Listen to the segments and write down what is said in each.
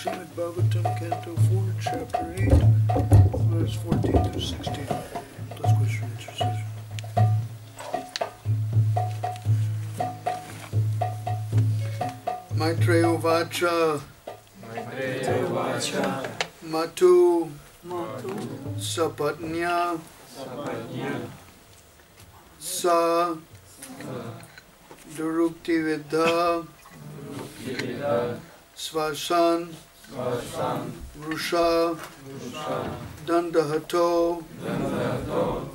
Srimad Bhagavatam, Canto 4, Chapter 8, verse 14 through 16. Plus question and answer session. Maitreya Vacha. Matu. Sapatnya. Sa. Durukti Vidha. Svasan. Rusha. Dandahato.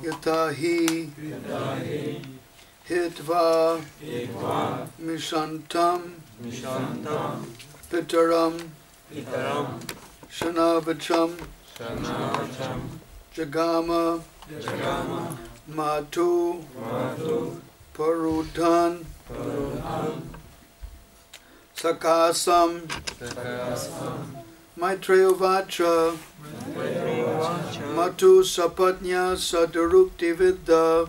Yatahi. Hitva. Mishantam. Pitaram. Shanavacham. Jagama. Matu. Parudhan. Sakasam. Maitreya Vacha. Matu Sapatnya Sadurukti Vidya.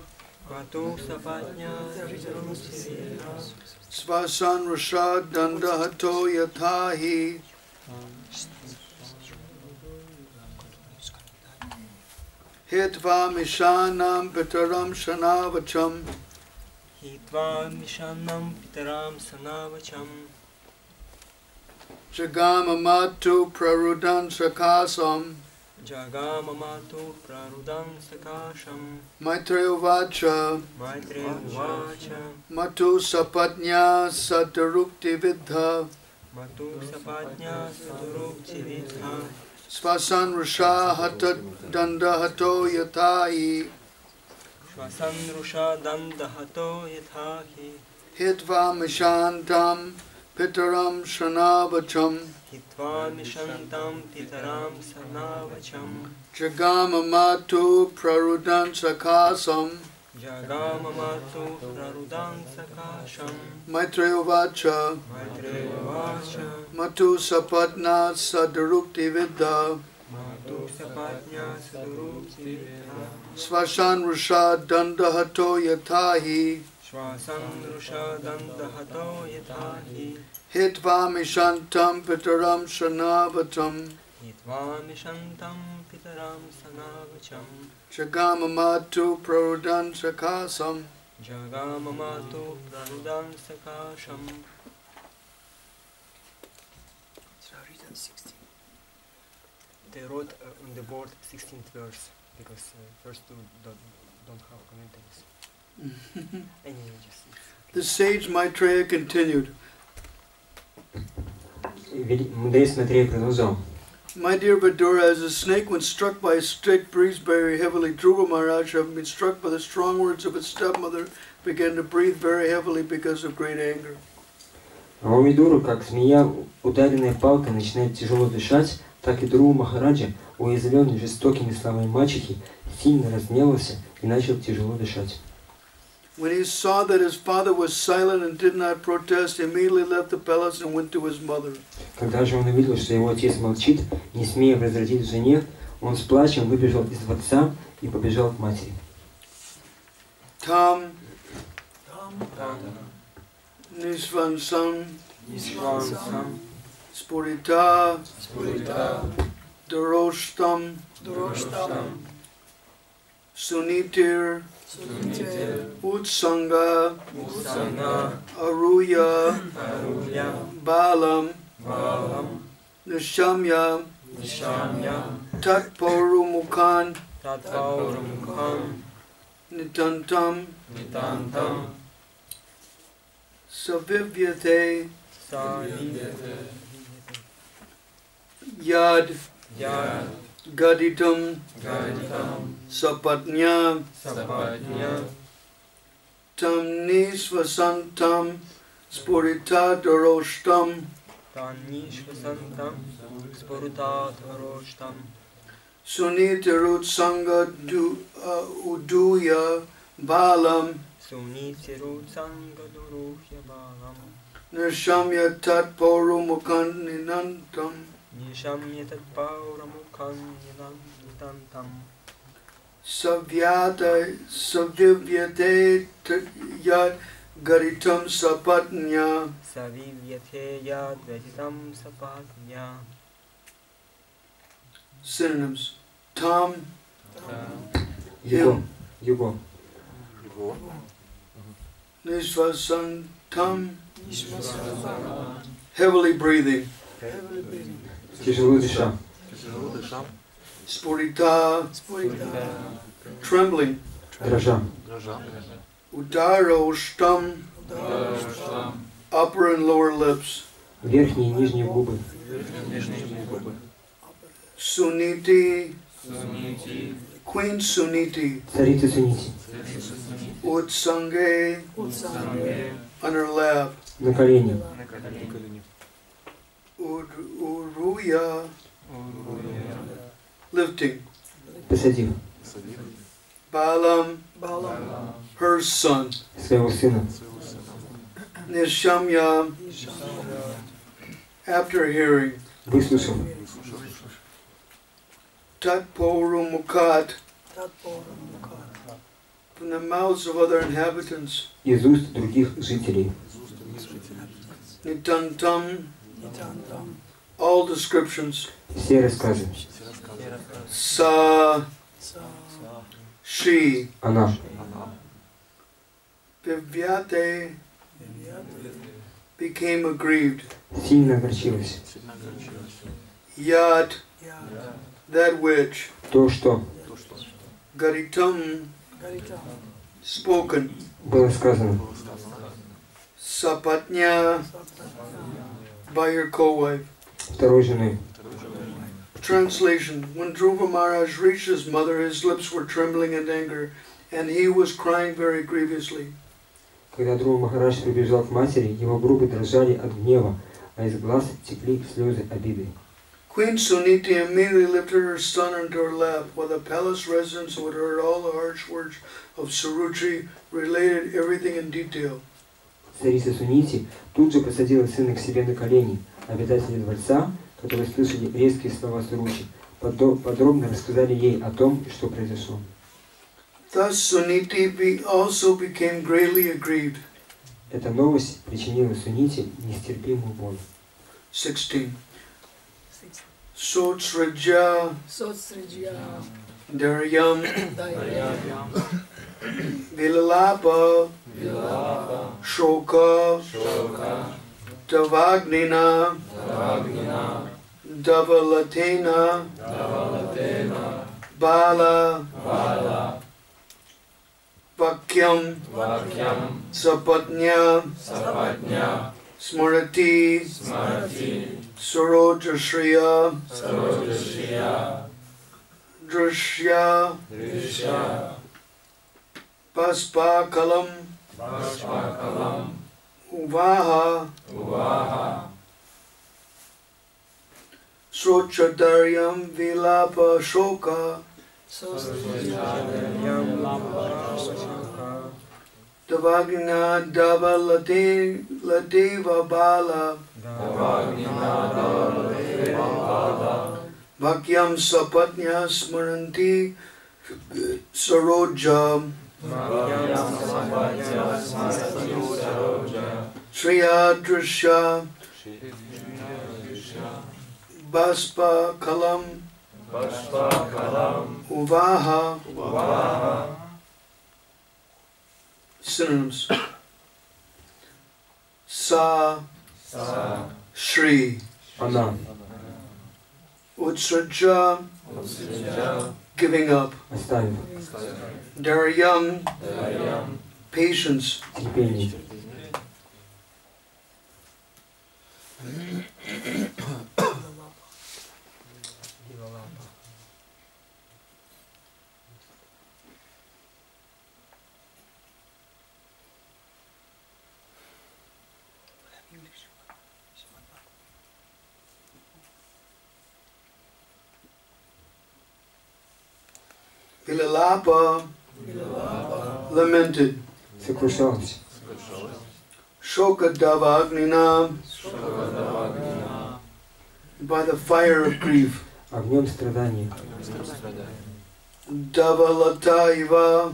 Svasan Rusha Dandahato Yatahi. Hitva Mishanam Pitaram Shanavacham. Jagama Matu Prarudan Sakasam. Maitreya Vacha. Matu Sapatnya Sadurukti Vidha. Svasan Rusha Hata Dandahato Yatahi. Hitva Mishantam Pitaram Shanavacham. Jagama Matu Prarudan Sakasam. Maitreya Vacha. Matu Sapatna Sadurukti Vidya. Svasan Rusha Dandahato Yatahi. Hitva Mishantam Pitaram Shanavatam. Jagama Matu Prarudan Sakasam. They wrote on the board 16th verse because first two don't have commentaries. Anyway, just the sage Maitreya continued. Мудрец Матрея продолжал. My dear Vidura, as a snake when struck by a stick breathes very heavily, Dhruva Maharaj, having been struck by the strong words of his stepmother, began to breathe very heavily because of great anger. А у Видуру, как змея, ударенная палкой, начинает тяжело дышать, так и Dhruva Махараджа, уязвленный жестокими словами мачехи, сильно разгневался и начал тяжело дышать. When he saw that his father was silent and did not protest, he immediately left the palace and went to his mother. Когда же он увидел, что его отец молчит, не смея возразить жене, он с плачем выбежал из дворца и побежал к матери. Tam Nisvansam Spurita Doroshtam Sunitir Utsanga Aruya Balam Nishamya Tatporumukan Nitantam Savivyate Yad Gaditam Sapatnya Tam Nisvasantam Spurita Doroshtam Sunitirut Sanga Uduya Balam Nishamya Tatporumukan Ninantam Savivyate Yad Garitam Sapatnya Synonyms. Tam, Его. him. Его. Nishvasantam, heavily breathing. Тяжело дыша. Spurita, trembling. Дрожа. Udaroshtam, upper and lower lips. Верхние и нижние губы. Suniti, Queen Suniti, Царица Сунити. Utsange, on her lap. На колени. Uruya, lifting. Посадив. Balam, her son. Своего сына. Nishamya, after hearing. Выслушав. Tatporumukat, from the mouths of other inhabitants. Из уст других жителей. Nitantam, all descriptions. Все рассказы. Sa, she, Она. Vivyate, became aggrieved. Сильно огорчилась. Yat, that which. То, что Garitam, spoken. было сказано. Sapatnya, by your co-wife. Второй женой. Translation. When Dhruva Maharaj reached his mother, his lips were trembling in anger, and he was crying very grievously. Когда Dhruva Махарадж прибежал к матери, его губы дрожали от гнева, а из глаз текли слезы обиды. Queen Suniti immediately lifted her son into her lap, while the palace residents who had heard all the harsh words of Suruchi related everything in detail. Царица Сунити тут же посадила сына к себе на колени. Обитатели дворца, которые слышали резкие слова Суручи, подробно рассказали ей о том, что произошло. Thus Suniti also became greatly aggrieved. Эта новость причинила Сунити нестерпимую боль. 16. Sotsraja Daryam Vilalapa Shoka Davagnina Davalatena Bala Vakyam Sapatnya Smriti Sarojashriya Drishya Paspakalam Uvaha Srochadaryam Vilapa Shoka Davagina Dava Ladeva Bala Vakyam Sapatnya Smaranti Saroja Sriyadrisha Baspa Kalam Uvaha. Synonyms. Sa, Shri, Она. Utsraja, giving up. Оставив. Daryam, patience. Терпение. Vilalapa, lamented. Сокрушалась. Shoka Davagnina, by the fire of grief. Огнем страдания. Davalataiva,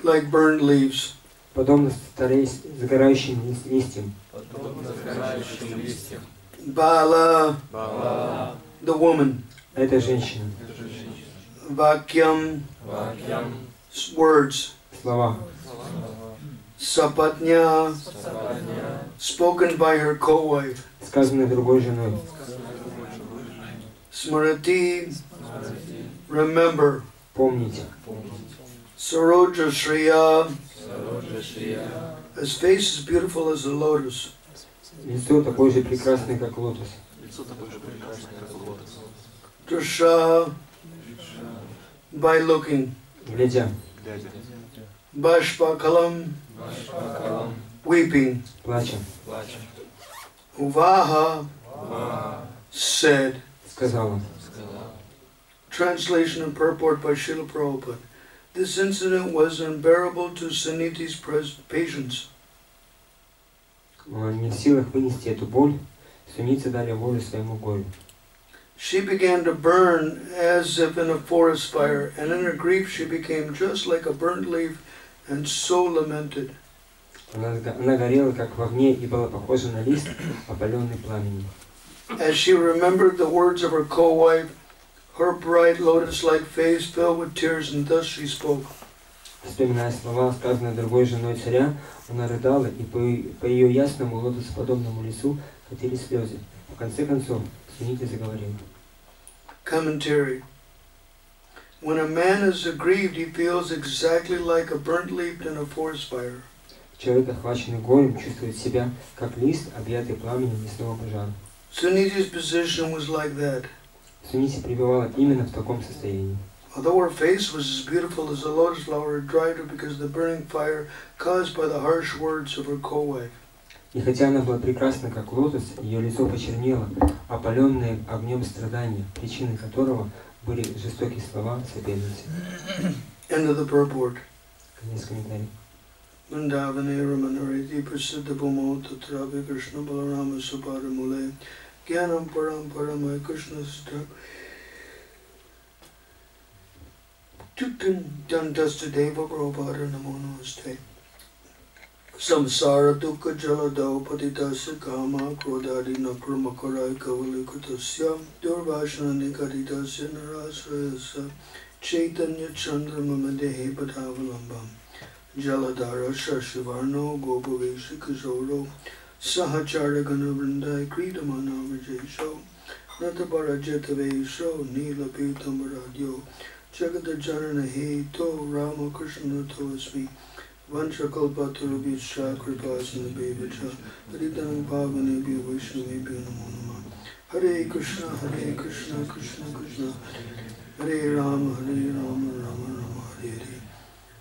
like burned leaves. Подобно загорающим листьям. Bala, the woman. Это женщина. Vakyam, words. Слова. Sapatnya, spoken by her co-wife. Сказанные другой женой. Smriti, remember. Помните. Saroja Shriya, his face is beautiful as a lotus. Лицо такое же прекрасное, как лотос. Drisha, by looking. Глядя. Bashpakalam, weeping. Плача. Uvaha, said. Сказала. Translation and purport by Srila Prabhupada. This incident was unbearable to Suniti's patience. Не в силах вынести эту боль, Суницы дали волю своему горю. She began to burn as if in a forest fire, and in her grief she became just like a burnt leaf and so lamented. Она горела, как в огне, и была похожа на лист, опаленный пламенем. As she remembered the words of her co-wife, her bright lotus-like face filled with tears, and thus she spoke. Вспоминая слова, сказанные другой женой царя, она рыдала, и по ее ясному лотосоподобному лицу катились слезы. В конце концов, Сунити заговорила. Commentary. When a man is aggrieved, he feels exactly like a burnt leaf in a forest fire. Человек, охваченный горем, чувствует себя, как лист, объятый пламенем лесного пожара. Suniti's position was like that. Сунити пребывала именно в таком состоянии. Although her face was as beautiful as a lotus flower, it dried her because of the burning fire caused by the harsh words of her co-wife. И хотя она была прекрасна, как лотос, ее лицо почернело, опаленное огнем страдания, причиной которого были жестокие слова соперницы. End of the purport. Конец комментария. Vrindavane Ramanariti Prasiddha Bhumo Tatravi Krishna Balarama Subhara Mule Gyanam Param Paramaya Krishna Sutta Tutin Dandasta Deva Prabhupada Namo Namaste. Samsara Dukkha Jalado Patitasa Kama Krodadi Nakramakorai Kavali Kutasya Durvashana Nikaditasya Narasrayasa Chaitanya Chandra Mamadehe Bhadavalambam Jaladhara Shashivarno Gopaveshi Kishoro Sahachara Ganavrinda Kridamana Rajesho Natabara Jetavesho Nila Pitambaradyo Jagadajanana Heto Rama Krishna Toasmi Vanchakalpaturabhisha Kripasana Bevacha Haritanam Pavanebhyo Vaishnavebhyo Namo Namah Hare Krishna Krishna Krishna Hare Rama Rama Rama Hare Hare.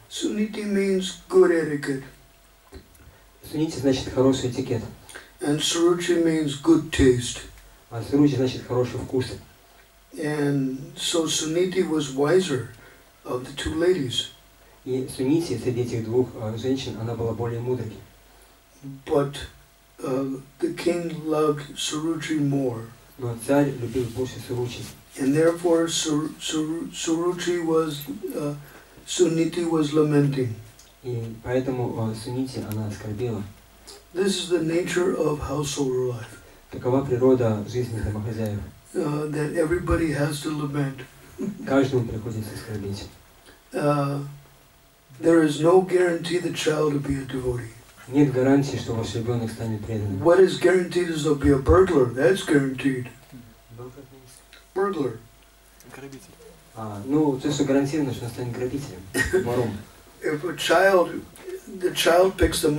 Suniti means good etiquette. Сунити значит хороший этикет. And Suruchi means good taste. А Суручи значит хороший вкус. And so Suniti was wiser of the two ladies. И Сунити среди этих двух женщин, она была более мудрой. But the king loved Suruchi more. Но царь любил больше Суручи. And therefore Suruchi was, Suniti was lamenting. И поэтому Сунити, она скорбела. This is the nature of household life. Такова природа жизни домохозяев. That everybody has to lament. Каждому приходится скорбеть. There is no guarantee the child will be a devotee. Нет гарантии, что ваш ребенок станет преданным. What is guaranteed is they'll be a burglar. That's guaranteed. Burglar. Ну, то, что гарантировано, что он станет грабителем, вором. If a child, the male child picks the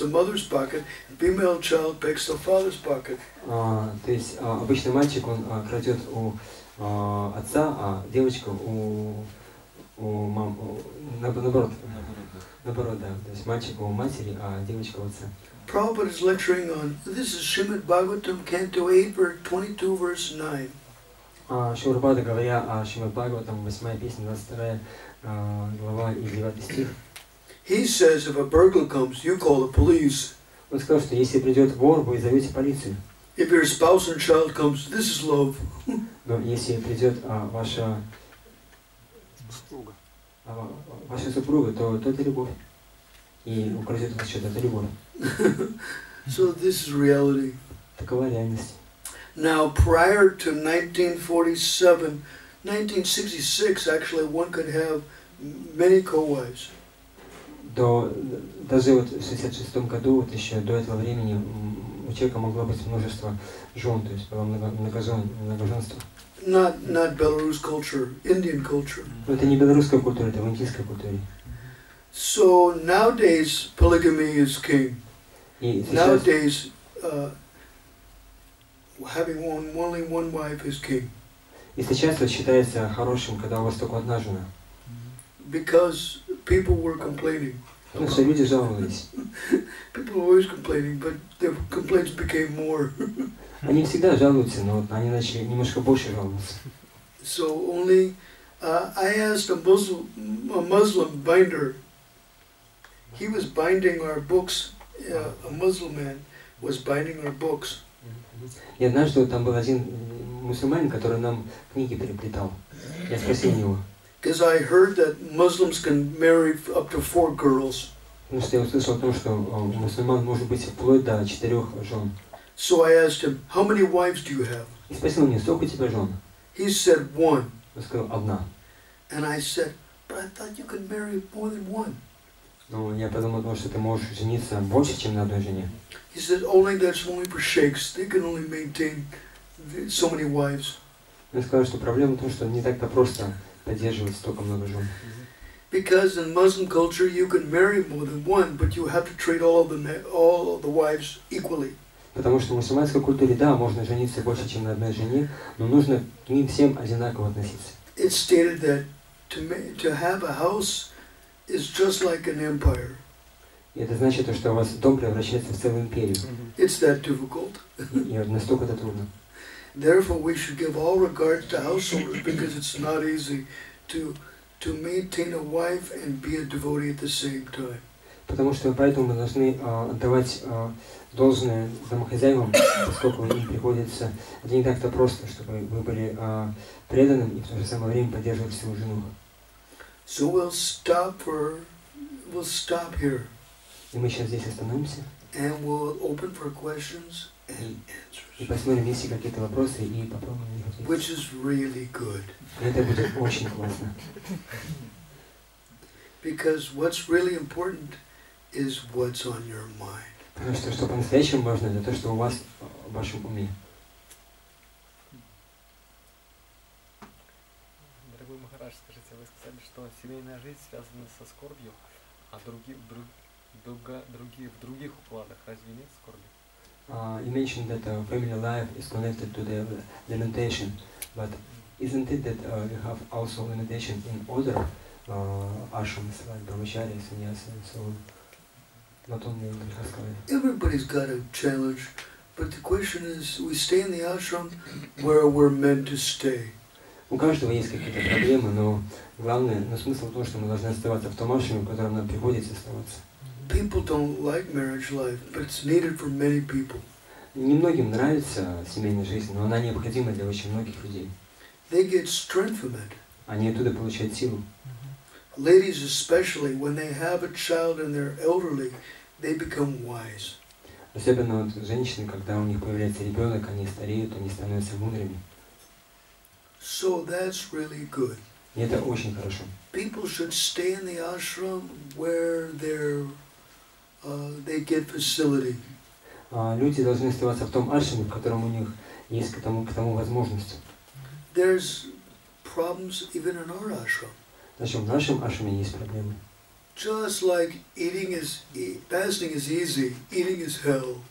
mother's pocket, the female child picks the father's pocket. То есть обычно мальчик, он крадет у отца, а девочка у мамы, наоборот, да, то есть мальчик у матери, а девочка у отца. Prabhupada is lecturing on, this is Srimad Bhagavatam, Canto 8, verse 22, verse 9. Шурпада, говоря о Шримад Бхагаватам, 8 песня, 22 глава и 9 стих. He says if a burglar comes, you call the police. Он сказал, что если придет вор, вы зовете полицию. If your spouse and child comes, this is love. Но если придет ваша супруга, то это любовь. И украдет вас что-то, это любовь. So this is reality. Такова реальность. Now, prior to 1947, 1966, actually, one could have many co-wives. Даже вот в 66 году, вот еще до этого времени, у человека могло быть множество жен, то есть было многоженство. Not Belarus culture, Indian culture. Но это не белорусская культура, это в индийской культуре. So nowadays, polygamy is king. Nowadays, having only one wife is king. И сейчас вот считается хорошим, когда у вас только одна жена. Because people were complaining. Потому что люди жаловались. People were always complaining, but their complaints became more. Они всегда жалуются, но вот они начали немножко больше жаловаться. So only, I asked a Muslim binder. He was binding our books. A Muslim man was binding our books. И однажды там был один мусульманин, который нам книги переплетал. Я спросил его. Because I heard that Muslims can marry up to 4 girls. Потому что я услышал о том, что мусульман может быть вплоть до 4 жен. So I asked him, how many wives do you have? И спросил меня, сколько у тебя жен? He said 1. Он сказал, 1. And I said, but I thought you could marry more than 1. Ну, я подумал, что ты можешь жениться больше, чем на одной жене. He said, that's only for sheikhs. They can only maintain so many wives. Он сказал, что проблема в том, что не так-то просто поддерживать столько много жен. Because in Muslim culture you can marry more than 1, but you have to treat all of the wives equally. Потому что в мусульманской культуре, да, можно жениться больше, чем на одной жене, но нужно к ним всем одинаково относиться. It's stated that to have a house is just like an empire. И это значит, что у вас дом превращается в целую империю. It's that difficult. И настолько это трудно. Therefore, we should give all regards to householders because it's not easy to maintain a wife and be a devotee at the same time. Потому что поэтому мы должны отдавать должное домохозяевам, поскольку им приходится, это не так-то просто, чтобы вы были преданным и в то же самое время поддерживать свою жену. So we'll stop here. И мы сейчас здесь остановимся. And we'll open for questions and answers. И посмотрим, есть ли какие-то вопросы, и попробуем на них ответить. Which is really good. Это будет очень классно. Because what's really important is what's on your mind. Потому что по-настоящему важно, это то, что у вас в вашем уме. Дорогой Махарадж, скажите, вы сказали, что семейная жизнь связана со скорбью, а в других укладах разве нет скорби? You mentioned that family life is connected to the lamentation, but isn't it that you have also lamentation in other ashrams like brahmacharya, sannyasa, and so on? Not only in the Everybody's got a challenge, but the question is, we stay in the ashram where we're meant to stay. У каждого есть какие-то проблемы, но главное, смысл в том, что мы должны оставаться в том ашраме, в котором нам приходится оставаться. People don't like marriage life, but it's needed for many people. Немногим нравится семейная жизнь, но она необходима для очень многих людей. They get strength from it. Они оттуда получают силу. Ladies especially, when they have a child and they're elderly, they become wise. Особенно вот женщины, когда у них появляется ребенок, они стареют, они становятся мудрыми. So that's really good. И это очень хорошо. People should stay in the ashram where they get facility. Люди должны оставаться в том ашраме, в котором у них есть к тому возможность. There's problems even in our ashram. Значит, в нашем ашраме есть проблемы. Just like fasting is easy, eating is hell.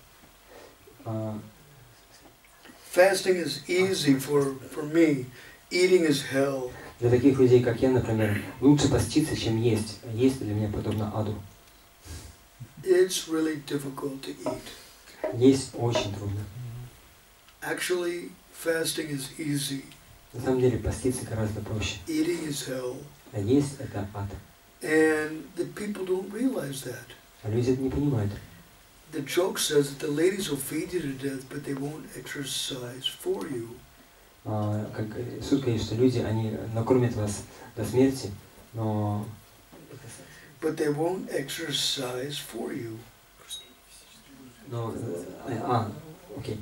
Fasting is easy for me, eating is hell. Для таких людей, как я, например, лучше поститься, чем есть. Есть для меня подобно аду. It's really difficult to eat. Есть очень трудно. Actually, fasting is easy. На самом деле, поститься гораздо проще. Eating is hell. А есть это ад. And the people don't realize that. А люди это не понимают. The joke says that the ladies will feed you to death, but they won't exercise for you. Шутка есть, что люди, они накормят вас до смерти, но... But they won't exercise for you. Но Окей.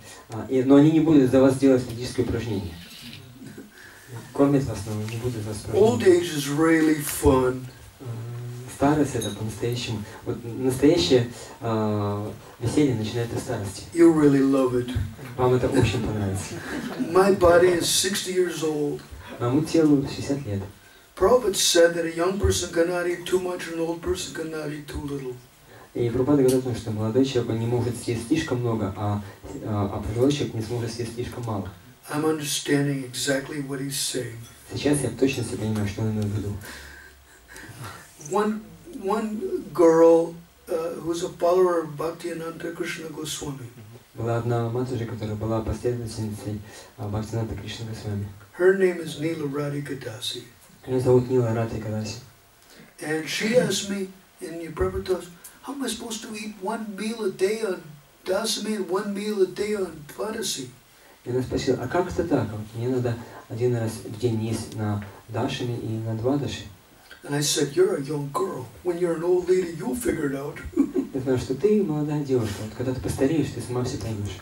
Но они не будут за вас делать физические упражнения. Кормят вас, но не будут за вас Old упражнения. age is really fun. Старость это по-настоящему. Вот настоящее веселье начинается в старости. You really love it. Вам это очень понравится. My body is 60 years old. Моему телу 60 лет. Prabhupada said that a young person cannot eat too much and an old person cannot eat too little. И Прабхупада говорит о том, что молодой человек он не может съесть слишком много, а пожилой человек не сможет съесть слишком мало. I'm understanding exactly what he's saying. Сейчас я в точности понимаю, что он имеет в виду. One girl who's a follower of Bhaktivedanta Krishna Goswami. Была одна матушка, которая была последовательницей Бхактивинода Кришны Госвами. Her name is Neela Radhika Dasi. Ее зовут Нила Радхика Даси. And she asked me in your Prabhupada, how am I supposed to eat one meal a day on Dasami and one meal a day on Vadasi? И она спросила, а как это так? Вот мне надо один раз в день есть на Дашами и на Двадаши. And I said, you're a young girl. When you're an old lady, you'll figure it out. Я знаю, что ты молодая девушка. Вот когда ты постареешь, ты сама все поймешь.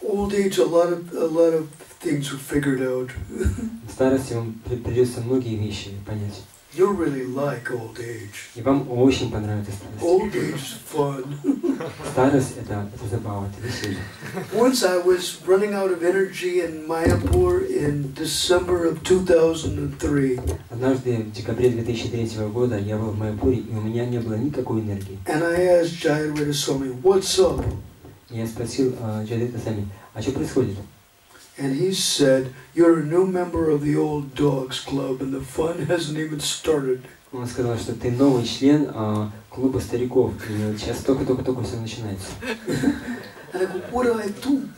Old age, a lot of things are figured out. В старости вам придется многие вещи понять. You'll really like old age. И вам очень понравится старость. Old age is fun. Старость это забава, это веселье. Once I was running out of energy in Mayapur in December of 2003. Однажды в декабре 2003 года я был в Майяпуре, и у меня не было никакой энергии. And I asked Jayarveda Swami, what's up? Я спросил Джайадвита Свами, а что происходит? And he said, you're a new member of the Old Dogs Club and the fun hasn't even started. Он сказал, что ты новый член клуба стариков, и сейчас только-только все начинается. And I go, what do I do?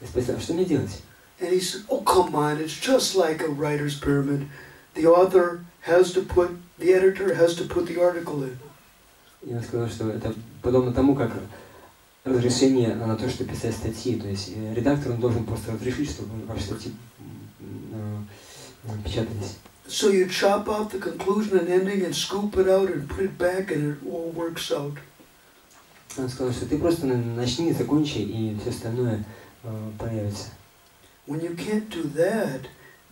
Я спросил, а что мне делать? And he said, oh, come on, it's just like a writer's pyramid. The author has to put, the editor has to put the article in. И он сказал, что это подобно тому, как разрешение на то, что писать статьи. То есть редактор он должен просто разрешить, чтобы ваши статьи печатались. So you chop off the conclusion and ending and scoop it out and put it back and it all works out. Он сказал, что ты просто начни, закончи, и все остальное появится. When you can't do that,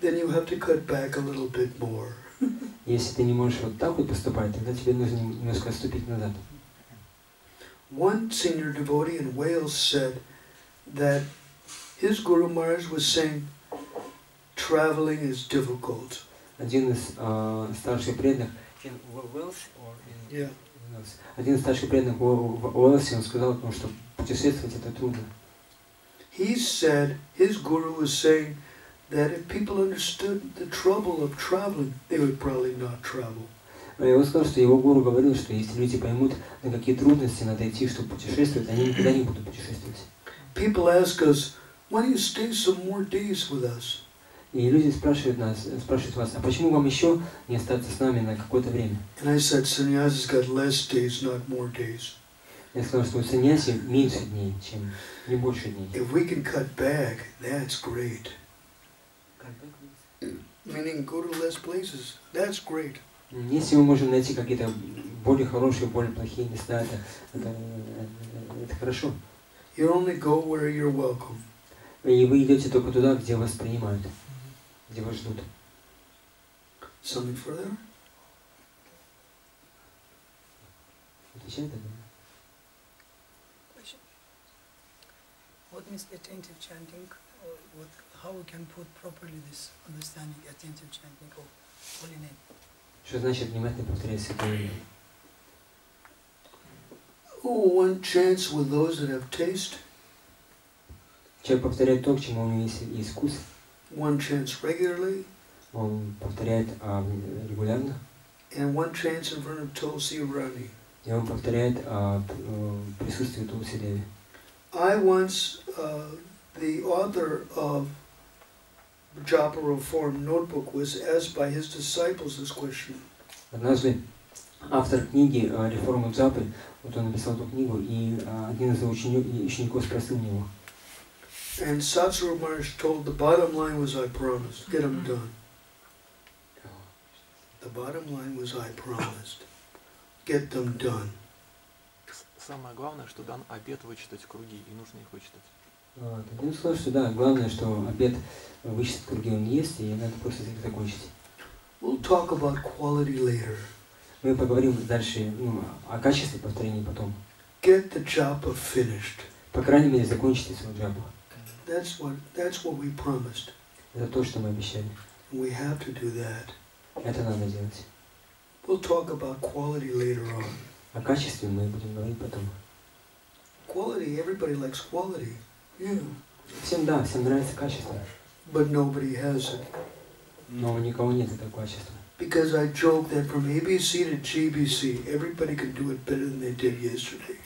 then you have to cut back a little bit more. Если ты не можешь вот так вот поступать, тогда тебе нужно немножко отступить назад. One senior devotee in Wales said that his Guru Maharaj was saying traveling is difficult. Один из старших преданных, один из старших преданных в Уэлсе, он сказал, что путешествовать это трудно. He said his guru was saying that if people understood the trouble of traveling, they would probably not travel. И он сказал, что его гуру говорил, что если люди поймут, на какие трудности надо идти, чтобы путешествовать, они никогда не будут путешествовать. People ask us, why don't you stay some more days with us? И люди спрашивают вас, а почему вам еще не остаться с нами на какое-то время? And I said, sannyasi's got less days, not more days. Я сказал, что у саньяси меньше дней, чем не больше дней. If we can cut back, that's great. Meaning go to less places, that's great. Если мы можем найти какие-то более хорошие, более плохие места, это хорошо. You only go where you're welcome. И вы идете только туда, где вас принимают, где вас ждут. Something further? Отвечает это? What means attentive chanting? How we can put properly this understanding attentive chanting of holy name? Что значит внимательно повторять святое имя? Oh, one chants with those that have taste. Человек повторяет то, к чему у него есть вкус. One chants regularly. Он повторяет регулярно. And one chants in front of Tulsi Rani. И он повторяет присутствие Тулси Деви. I once, the author of Japa Reform Notebook was asked by his disciples this question. Однажды автор книги «Реформа Джапы», вот он написал эту книгу, и один из его учеников спросил у него. And Satsuru Maharaj told the bottom line was, I promised, get them done. The bottom line was, I promised, get them done. самое главное, что дан обет вычитать круги, и нужно их вычитать. Он сказал, что да, главное, что обет вычитать круги он есть, и надо просто их закончить. We'll talk about quality later. Мы поговорим дальше о качестве повторений потом. Get the japa finished. По крайней мере, закончите свою джапу. That's what we promised. Это то, что мы обещали. We have to do that. Это надо делать. We'll talk about quality later on. О качестве мы будем говорить потом. Quality, everybody likes quality. Yeah. Всем нравится качество. But nobody has it. Но у никого нет этого качества. Because I joke that from ABC to GBC, everybody can do it better than they did yesterday.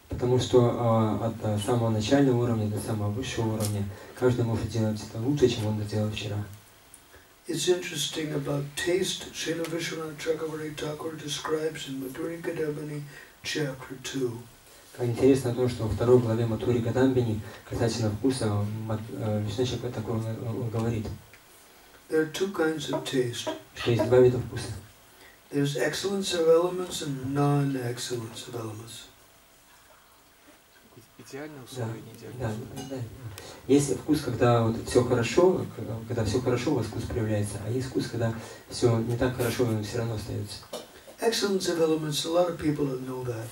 Потому что от самого начального уровня до самого высшего уровня каждый может делать это лучше, чем он это делал вчера. It's interesting about taste. Srila Vishwanath Chakravarti Thakur describes in Madhuri Kadambini, chapter 2. Интересно то, что во второй главе Матхури Кадамбини касательно вкуса Вишну Тхакур говорит. There are two kinds of taste. Что есть два вида вкуса. There's excellence of elements and non-excellence of elements. Идеальные условия, не идеальные условия. Да. Есть вкус, когда вот все хорошо, у вас вкус проявляется, а есть вкус, когда все не так хорошо, но все равно остается. Excellence of elements, a lot of people don't know that.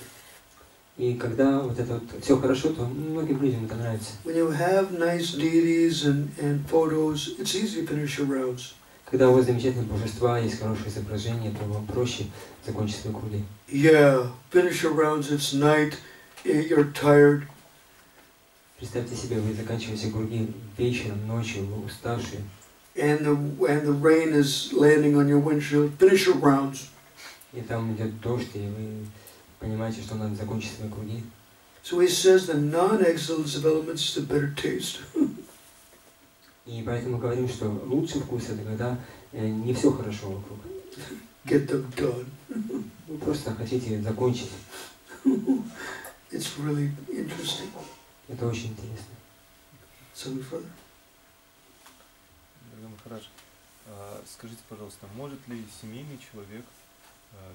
И когда вот это вот все хорошо, то многим людям это нравится. When you have nice deities and photos, it's easy to finish your rounds. Когда у вас замечательные божества, есть хорошее изображение, то вам проще закончить свои круги. Yeah, finish your rounds, it's night, you're tired. Представьте себе, вы заканчиваете круги вечером, ночью, вы уставшие. And the rain is landing on your windshield, finish your rounds. И там идет дождь, и вы понимаете, что надо закончить свои круги. So he says the non-excellence of elements is the better taste. И поэтому говорим, что лучший вкус это когда не все хорошо вокруг. Get them done. Вы просто хотите закончить. It's really interesting. Это очень интересно. Something further? Махарадж, скажите, пожалуйста, может ли семейный человек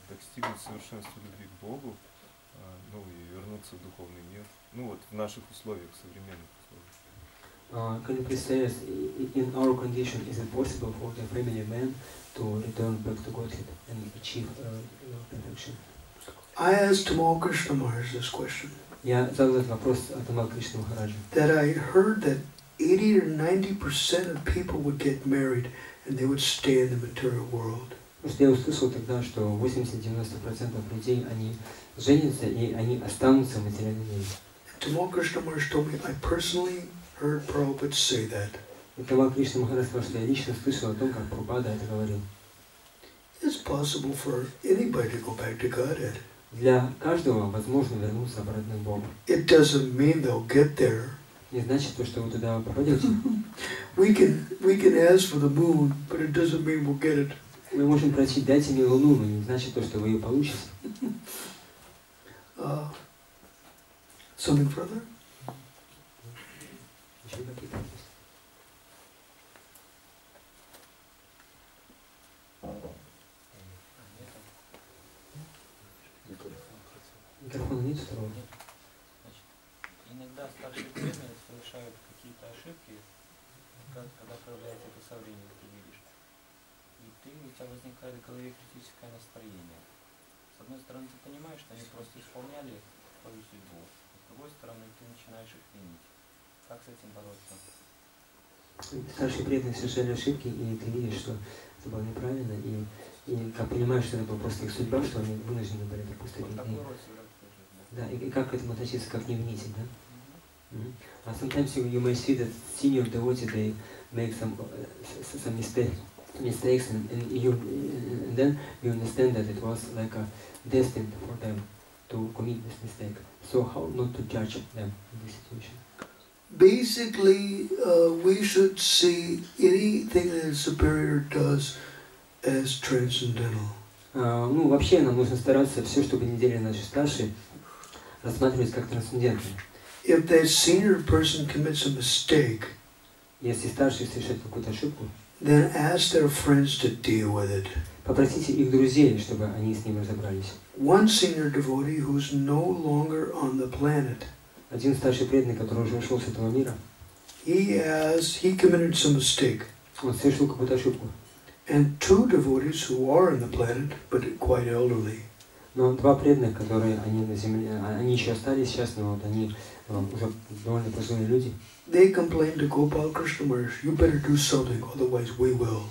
достигнуть совершенства любви к Богу, и вернуться в духовный мир, в наших условиях, современных условиях? Can you please say us, in our condition, is it possible for the family man to return back to Godhead and achieve perfection? I asked Tamal Krishna Maharaj this question. Я задал этот вопрос Тамал Кришна Махараджу. That I heard that 80 or 90% of people would get married and they would stay in the material world. Потому что я услышал тогда, что 80-90% людей, они женятся и они останутся в материальном мире. Tamal Krishna Maharaj told me I personally heard Prabhupada say that. И Тамал Кришна Махарадж сказал, что я лично слышал о том, как Прабхупада это говорил. It's possible for anybody to go back to Godhead. Для каждого возможно вернуться обратно к Богу. It doesn't mean they'll get there. Не значит то, что вы туда попадете. We can ask for the moon, but it doesn't mean we'll get it. Мы можем просить, дайте мне луну, но не значит то, что вы ее получите. Something further? Еще какие-то вопросы? Микрофона нет второго? Иногда старшие преданные совершают какие-то ошибки, когда проявляется это со временем, ты видишь. И у тебя возникает в голове критическое настроение. С одной стороны, ты понимаешь, что они просто исполняли твою судьбу, а с другой стороны, ты начинаешь их винить. Как с этим бороться? Старшие преданные совершали ошибки, и ты видишь, что это было неправильно, и как понимаешь, что это была просто их судьба, что они вынуждены были это поступить. Да, и как к этому относиться, как не винить, да? Sometimes you may see that senior devotees, they make some mistakes, and then you understand that it was like destined for them to commit this mistake. So how not to judge them in this situation? Basically, we should see anything that a superior does as transcendental. Вообще нам нужно стараться все, что бы ни делали наши старшие, рассматривать как трансцендентное. If that senior person commits a mistake, если старший совершает какую-то ошибку, then ask their friends to deal with it. Попросите их друзей, чтобы они с ним разобрались. One senior devotee who's no longer on the planet, Один старший преданный, который уже ушел с этого мира, he committed some mistake. он совершил какую-то ошибку. And two devotees who are on the planet, but quite elderly, Но два преданных, которые они на земле, они еще остались сейчас, но вот они уже довольно пожилые люди. they complained to Gopal Krishna Maharaj, you better do something, otherwise we will.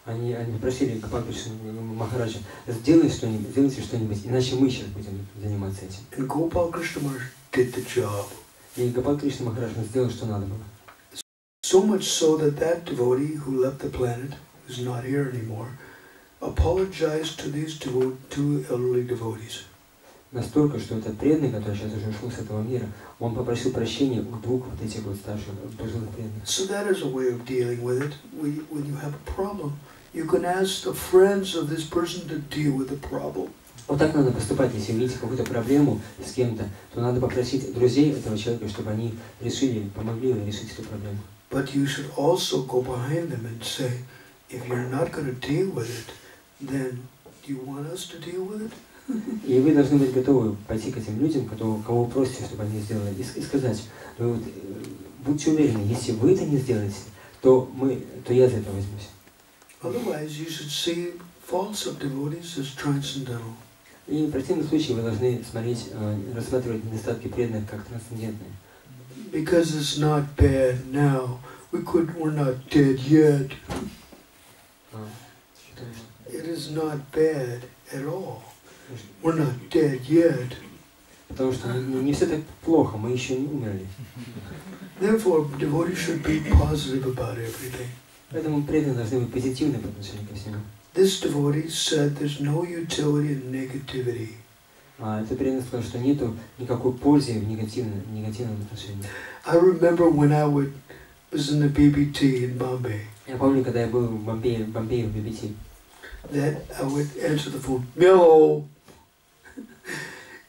Они попросили Гопал Кришну Махараджа, сделайте что-нибудь, иначе мы сейчас будем заниматься этим. And Gopal Krishna Maharaj did the job. И Гопал Кришна Махарадж сделал, что надо было. So much so that that devotee who left the planet, who's not here anymore, apologized to these two elderly devotees. Настолько, что этот преданный, который сейчас уже ушел с этого мира, он попросил прощения у двух вот этих вот старших пожилых преданных. So that is a way of dealing with it. When you have a problem, you can ask the friends of this person to deal with the problem. Вот так надо поступать, если видите какую-то проблему с кем-то, то надо попросить друзей этого человека, чтобы они решили, помогли решить эту проблему. But you should also go behind them and say, if you're not going to deal with it, then do you want us to deal with it? И вы должны быть готовы пойти к этим людям, кого вы просите, чтобы они сделали, и сказать, будьте уверены, если вы это не сделаете, то я за это возьмусь. Otherwise, you should see faults of devotees as transcendental. И в противном случае вы должны рассматривать недостатки преданных как трансцендентные. Because it's not bad now. We're not dead yet. It is not bad at all. We're not dead yet. Потому что не все так плохо, мы еще не умерли. Therefore, devotees should be positive about everything. Поэтому преданные должны быть позитивны по отношению ко всему. This devotee said there's no utility in negativity. Это преданный сказал, что нету никакой пользы в негативном отношении. I remember when I was in the BBT in Bombay. Я помню, когда я был в Бомбее в BBT. That I would answer the phone, Mellow.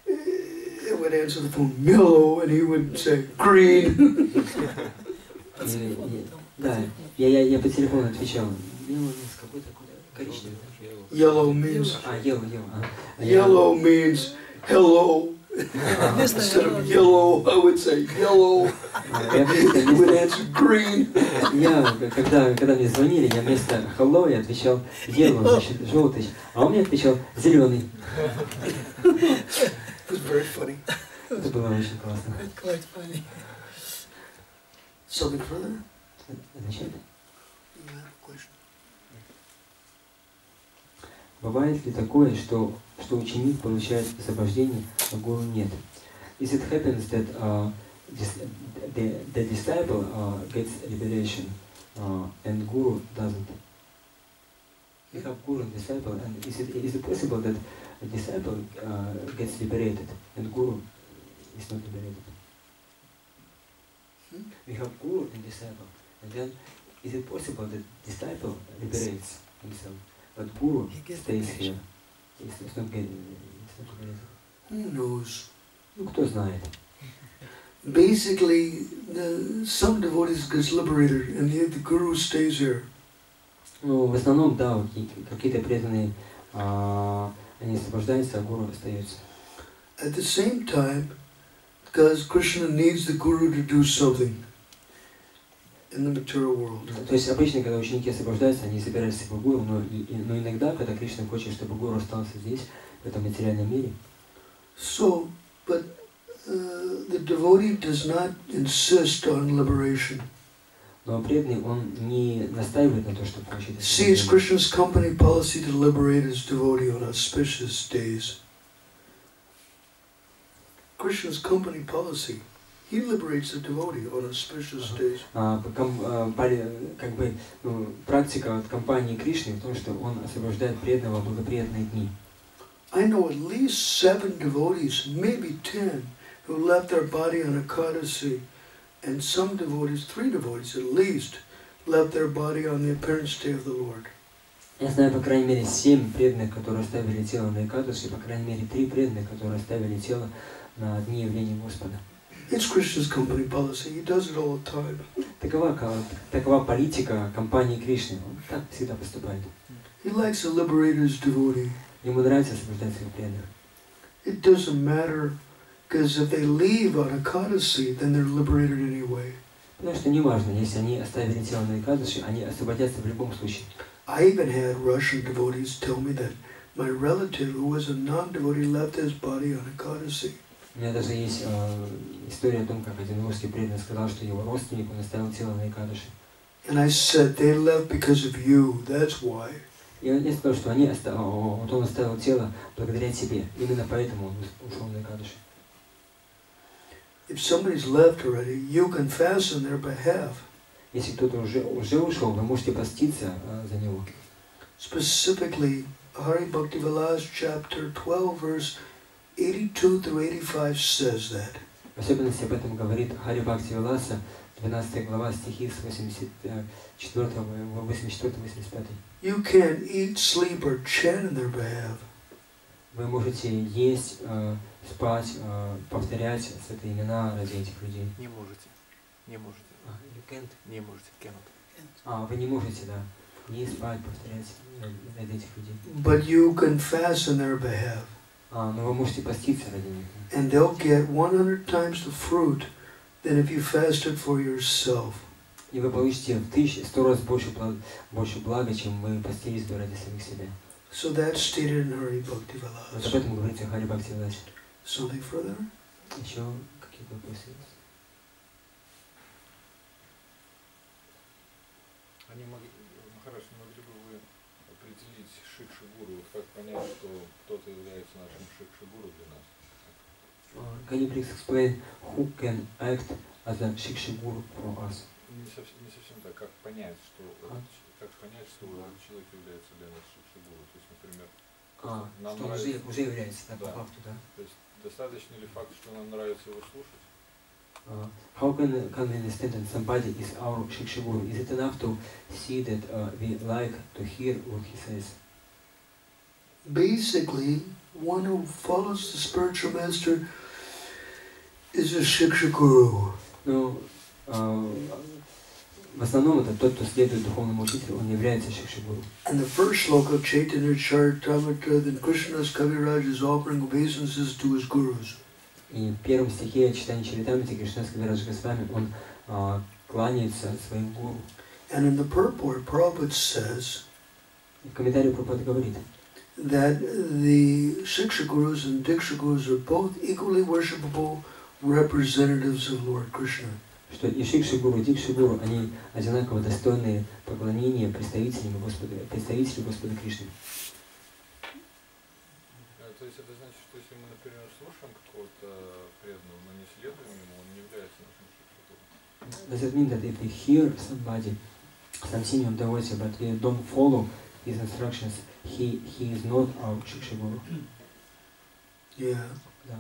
I would answer the phone, Mellow, and he would say, Green. Да, я по телефону отвечал. Yellow means. Yellow means hello. Instead of yellow, I would say yellow. He would answer green. Когда мне звонили, я вместо hello я отвечал yellow, значит желтый, а он мне отвечал зеленый. It was very funny. Это было очень классно. Quite funny. Something further? Зачем? You have a question? Бывает ли такое, что ученик получает освобождение, а гуру нет? Is it happens that the disciple gets liberation and guru doesn't? We have guru and disciple, and is it possible that a disciple gets liberated and guru is not liberated? We have guru and disciple, and then is it possible that disciple liberates himself, but guru stays here? It's not liberated. Who knows? Ну, кто знает. Basically, some devotees gets liberated and the guru stays here. Ну, в основном, да, вот, какие-то преданные, они освобождаются, а гуру остается. At the same time, because Krishna needs the guru to do something in the material world. То есть обычно, когда ученики освобождаются, они собираются себе гуру, но иногда, когда Кришна хочет, чтобы гуру остался здесь, в этом материальном мире. So, but the devotee does not insist on liberation. Но преданный, он не настаивает на то, чтобы получить See, it's Krishna's company policy to liberate his devotee on auspicious days. Krishna's company policy. He liberates the devotee on auspicious days. Как бы практика от компании Кришны в том, что он освобождает преданного в благоприятные дни. I know at least 7 devotees, maybe 10, who left their body on Ekadasi, and some devotees, 3 devotees at least, left their body on the appearance day of the Lord. Я знаю, по крайней мере, 7 преданных, которые оставили тело на Экадаши, и, по крайней мере, 3 преданных, которые оставили тело на дни явления Господа. It's Krishna's company policy. He does it all the time. Такова политика компании Кришны. Он так всегда поступает. He likes to liberate his devotee. Ему нравится освобождать своих преданных. It doesn't matter, because if they leave on Ekadasi, then they're liberated anyway. Потому что неважно, если они оставили тело на Экадаши, они освободятся в любом случае. I even had Russian devotees tell me that my relative, who was a non-devotee, left his body on Ekadasi. У меня даже есть история о том, как один русский преданный сказал, что его родственник, он оставил тело на Экадаши. And I said, they left because of you, that's why. И я сказал, что он оставил тело благодаря тебе. Именно поэтому он ушел на Экадаши. If somebody's left already, you can fast on their behalf. Если кто-то уже ушел, вы можете поститься за него. Specifically, Hari Bhakti Vilas chapter 12, verse 82 through 85 says that. В особенности об этом говорит Хари Бхакти Виласа, 12 глава, стихи с 84 по 85. You can eat, sleep, or chant on their behalf. Вы можете есть, спать, повторять святые имена ради этих людей. Не можете. Не можете. You can't. Не можете. Cannot. Вы не можете, да. Есть, спать, повторять ради этих людей. But you can fast on their behalf. Но вы можете поститься ради них. And they'll get 100 times the fruit than if you fasted for yourself. И вы получите в 100 раз больше блага, чем вы постились бы ради самих себя. So that's stated in Hari Bhakti Вот Vilas. об этом говорится в Хари Бхакти Виласе. Something further? Еще какие-то вопросы есть? Махараш, не могли бы вы определить шикши-гуру? Вот как понять, что кто-то является нашим шикши-гуру для нас? Can you please explain who can act as a shikshiguru for us? Не совсем так. Как понять, что человек является для нас шикши-гуру? То есть, например, нам что нравится... уже является, да, по факту, да? То есть, достаточно ли факт, что нам нравится его слушать? How can we understand that somebody is our shikshiguru? Is it enough to see that we like to hear what he says? Basically, one who follows the spiritual master is a shikshaguru. Ну, в основном это тот, кто следует духовному учителю, он является шикшигуру. And the first sloka of Chaitanya Charitamrita, then Krishna's Kaviraj is offering obeisances to his gurus. И в первом стихе читания Чаритамрити Кришна Кавирадж Госвами, он кланяется своим гуру. And in the purport, Prabhupada says И в комментарии Прабхупада говорит, that the Shikshagurus and Dikshagurus are both equally worshipable representatives of Lord Krishna. что и шикшигуру, и дикшигуру, они одинаково достойные поклонения представители Господа Кришны. То есть это значит, что если мы, например, слушаем какого-то преданного, но не следуем ему, он не является нашим шикшигуру? Does it mean that if we hear somebody, some senior devotee, but we don't follow his instructions, he is not our shikshiguru? Yeah. Да.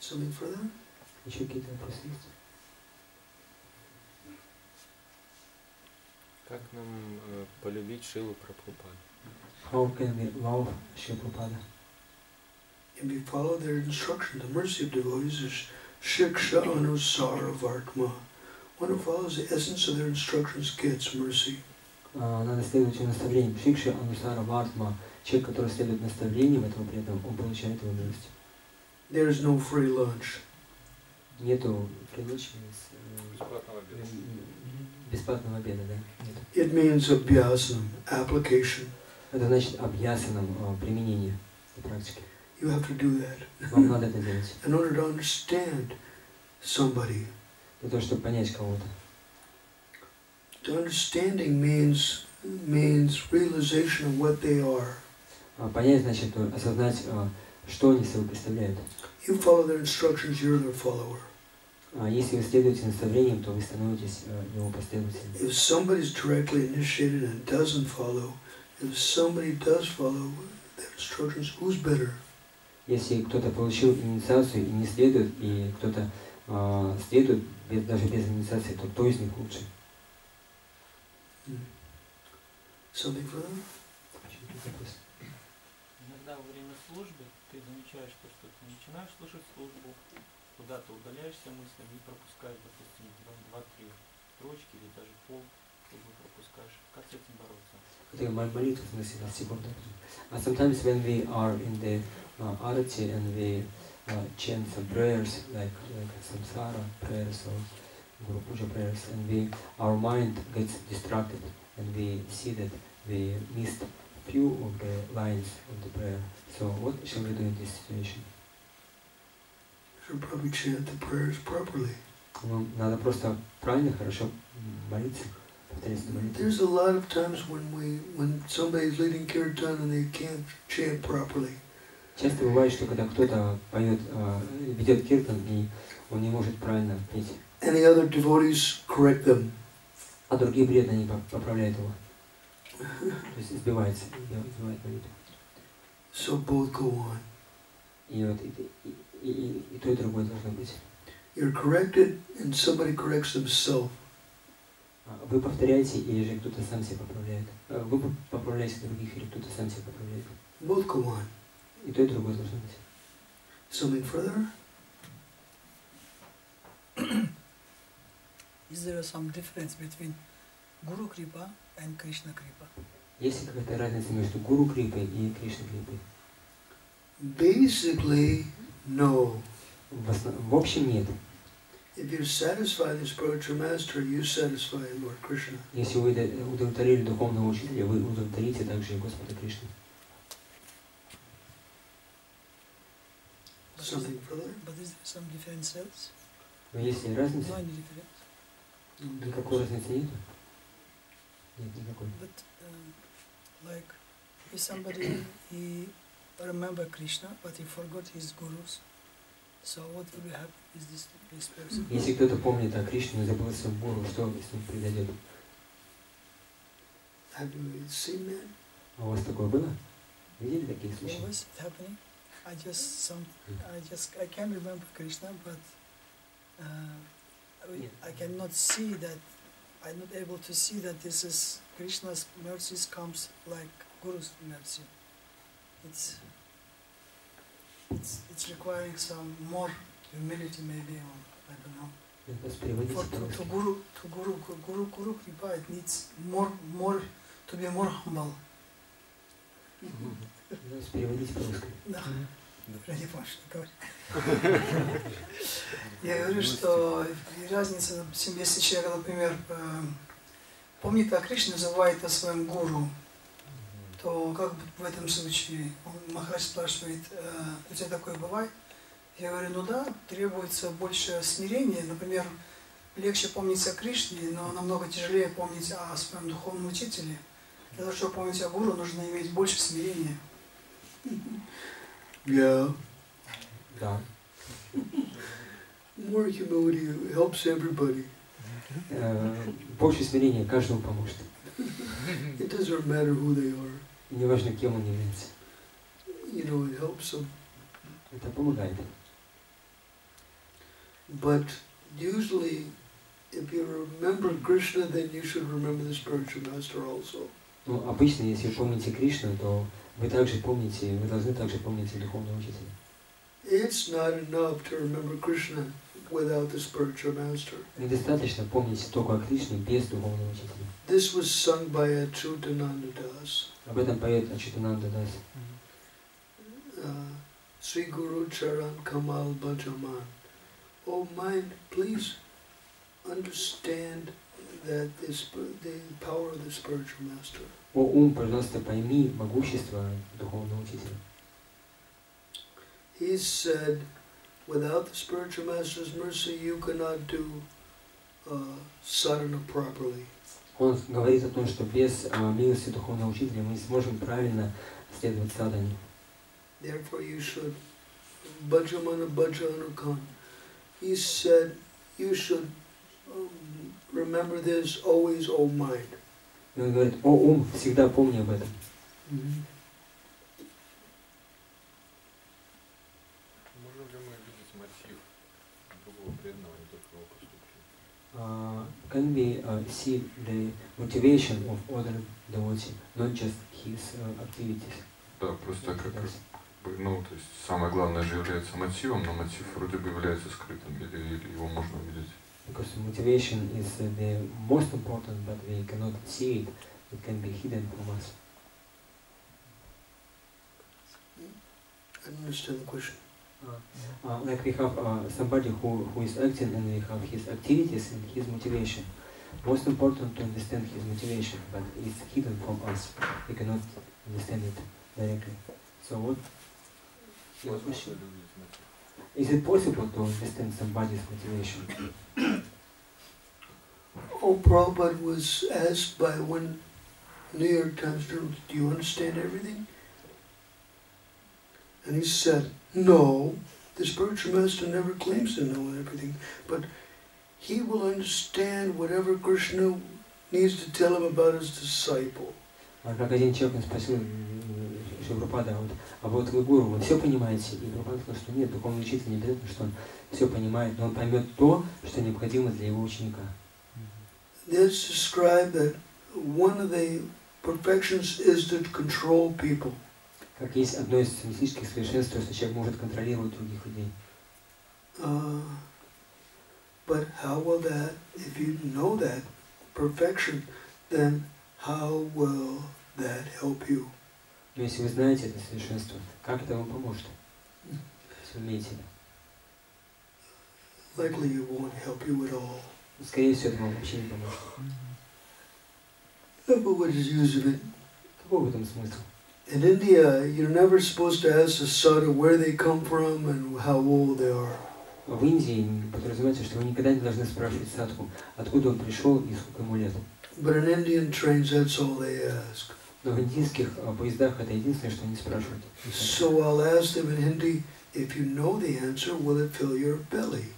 Something further? Еще какие-то вопросы есть? Как нам полюбить Шилу Прабхупаду? How can we love Shri Prabhupada? If we follow their instruction, the mercy of devotees is shiksha anusara vartma. One who follows the essence of their instructions gets mercy. Надо следовать наставлениям. Шикша анусара вартма. Человек, который следует наставлениям этого преданного, он получает его милость. There is no free lunch. Нету прилучи Бесплатного обеда. бесплатного обеда, да? Нету. It means abhyasam, application. Это значит объясанном применение на практике. You have to do that. Вам надо это делать. In order to understand somebody. Для того, чтобы понять кого-то. The understanding means realization of what they are. Понять значит осознать, что они собой представляют. You follow their instructions, you're their follower. Если вы следуете наставлениям, то вы становитесь его последователем. If somebody's directly initiated and doesn't follow, if somebody does follow their instructions, who's better? Если кто-то получил инициацию и не следует, и кто-то следует даже без инициации, то кто из них лучше? Something further? Иногда во время службы ты замечаешь, что ты начинаешь слушать службу, куда-то удаляешься мыслями и пропускаешь, допустим, 2-3 строчки или даже пол, пропускаешь. Как с этим бороться? Sometimes when we are in the arati and we chant some prayers like samsara prayers or Guru Puja prayers, and our mind gets distracted and we see that we missed few of the lines of the prayer. So what shall we do in this situation? You should probably chant the prayers properly. Надо просто правильно, хорошо молиться. There's a lot of times when somebody's leading kirtan and they can't chant properly. Часто бывает, что когда кто-то поет, ведет киртан, и он не может правильно петь. And the other devotees correct them. А другие преданные поправляют его. То есть избивает молитву. So both go on. И вот и то, и другое должно быть. You're corrected and somebody corrects themselves. Вы повторяете, или же кто-то сам себя поправляет. Вы поправляете других, или кто-то сам себя поправляет. Both go on. И то, и другое должно быть. Something further? Is there some difference between Guru Kripa and Krishna Kripa? Есть ли какая-то разница между Гуру Крипой и Кришна Крипой? Basically, no. В общем, нет. If you satisfy the spiritual master, you satisfy Lord Krishna. Если вы удовлетворили духовного учителя, вы удовлетворите также и Господа Кришну. Something further? But is there some differences? Но есть ли разница? No any difference. Никакой разницы нет? Нет, никакой. But like if somebody he remember Krishna but he forgot his gurus, so what will happen is this person? Если кто-то помнит о Кришне и забыл своего гуру, что с ним произойдет? Have you seen that? А у вас такое было? Видели такие случаи? Always it happening. I can remember Krishna, but I cannot see that. I'm not able to see that this is Krishna's mercies comes like Guru's mercy. It's requiring some more humility, maybe, or I don't know. For Guru Kripa, it needs more to be more humble. Переводите по-русски. Да. Я не помню, что говорю. Я говорю, что разница, допустим, если человек, например, помнит о Кришне, забывает о своем гуру, то как в этом случае? Махарадж спрашивает, у тебя такое бывает? Я говорю, ну да, требуется больше смирения. Например, легче помнить о Кришне, но намного тяжелее помнить о своем духовном учителе. Для того, чтобы помнить о гуру, нужно иметь больше смирения. Yeah. Да. More humility helps everybody. Больше смирения каждому поможет. It doesn't matter who they are. Не важно, кем он является. You know, it helps them. Это помогает. But usually, if you remember Krishna, then you should remember the spiritual master also. Ну, обычно, если вы помните Кришну, то вы должны также помнить и духовного учителя. It's not enough to remember Krishna without the spiritual master. Недостаточно помнить только о Кришне без духовного учителя. This was sung by Achyutananda Das. Об этом поет Achyutananda Das. Sri Guru Charan Kamal Bhajaman. Oh mind, please understand that the power of the spiritual master. О ум, пожалуйста, пойми могущество духовного учителя. He said, without the spiritual master's mercy, you cannot do sadhana properly. Он говорит о том, что без милости духовного учителя мы не сможем правильно следовать садхане. Therefore, you should bhajamana bhajanukan. He said, you should remember this always, O mind. И он говорит, о ум, всегда помни об этом. Можем ли мы видеть мотив другого преданного, не только его поступки? Can we see the motivation of other devotee, not just his activities? Да, просто ну, то есть самое главное же является мотивом, но мотив вроде бы является скрытым, или его можно увидеть. Because motivation is the most important, but we cannot see it. It can be hidden from us. I don't understand the question. Like we have somebody who is acting, and we have his activities and his motivation. Most important to understand his motivation, but it's hidden from us. We cannot understand it directly. So what? Is it possible to understand somebody's motivation? Oh, Prabhupada was asked by one New York Times journalist, do you understand everything? And he said, no, the spiritual master never claims to know everything, but he will understand whatever Krishna needs to tell him about his disciple. Как один человек спросил Прабхупада, а вот вы гуру, вы все понимаете? И Прабхупада сказал, что нет, духовный учитель не обязательно, что он все понимает, но он поймет то, что необходимо для его ученика. This described that one of the perfections is to control people. Как есть одно из мистических совершенств, что человек может контролировать других людей. But how will that, if you know that perfection, then how will that help you? Но если вы знаете это совершенство, как это вам поможет? Если вы умеете это. Likely it won't help you at all. Скорее всего, это вам вообще не поможет. But what is the use of it? Какой в этом смысл? In India, you're never supposed to ask the sadhu where they come from and how old they are. В Индии подразумевается, что вы никогда не должны спрашивать садху, откуда он пришел и сколько ему лет. But in Indian trains, that's all they ask. Но в индийских поездах это единственное, что они спрашивают. So I'll ask them in Hindi, if you know the answer, will it fill your belly?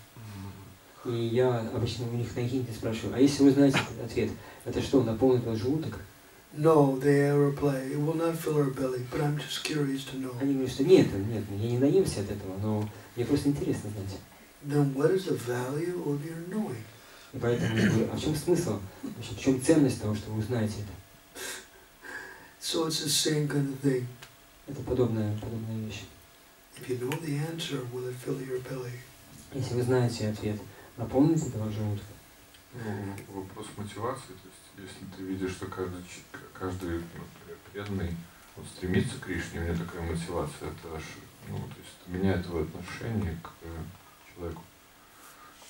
И я обычно у них на хинди спрашиваю, а если вы знаете ответ, это что, наполнит ваш желудок? No, they reply, it will not fill our belly, but I'm just curious to know. Они говорят, что нет, я не наемся от этого, но мне просто интересно знать. Then what is the value of your knowing? И поэтому я говорю, а в чем смысл? В чем ценность того, что вы знаете это? So it's the same kind of thing. Это подобная вещь. If you know the answer, will it fill your belly? Если вы знаете ответ, наполнит это ваш желудок? Ну, вопрос мотивации, то есть если ты видишь, что каждый преданный он стремится к Кришне, у него такая мотивация, это аж, ну, то есть меняет его отношение к человеку,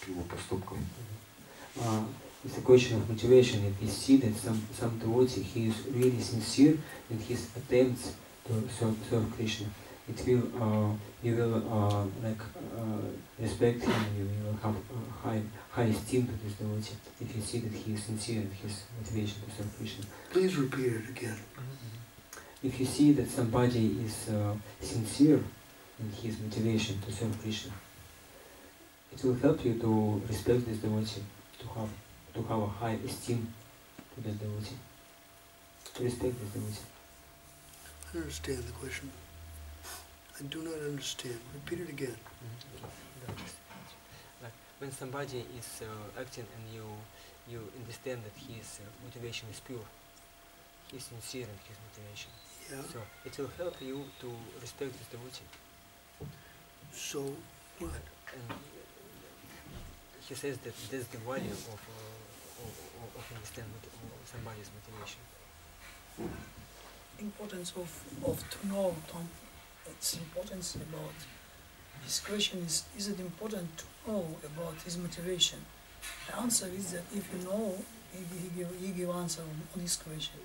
к его поступкам. It's a question of motivation. If you see that some devotee, he is really sincere in his attempts to serve Krishna, it will you will respect him. You will have high esteem to this devotee if you see that he is sincere in his motivation to serve Krishna. Please repeat it again. If you see that somebody is sincere in his motivation to serve Krishna, it will help you to respect this devotee, to have a high esteem to that devotee, to respect this devotee. I don't understand the question. I do not understand. Repeat it again. Like when somebody is acting and you understand that his motivation is pure, he's sincere in his motivation. Yeah. So it will help you to respect this devotee. So what? And he says that that's the value of understanding somebody's motivation. Importance of to know, Tom. Its importance about his question is it important to know about his motivation? The answer is that if you know, he give answer on this question.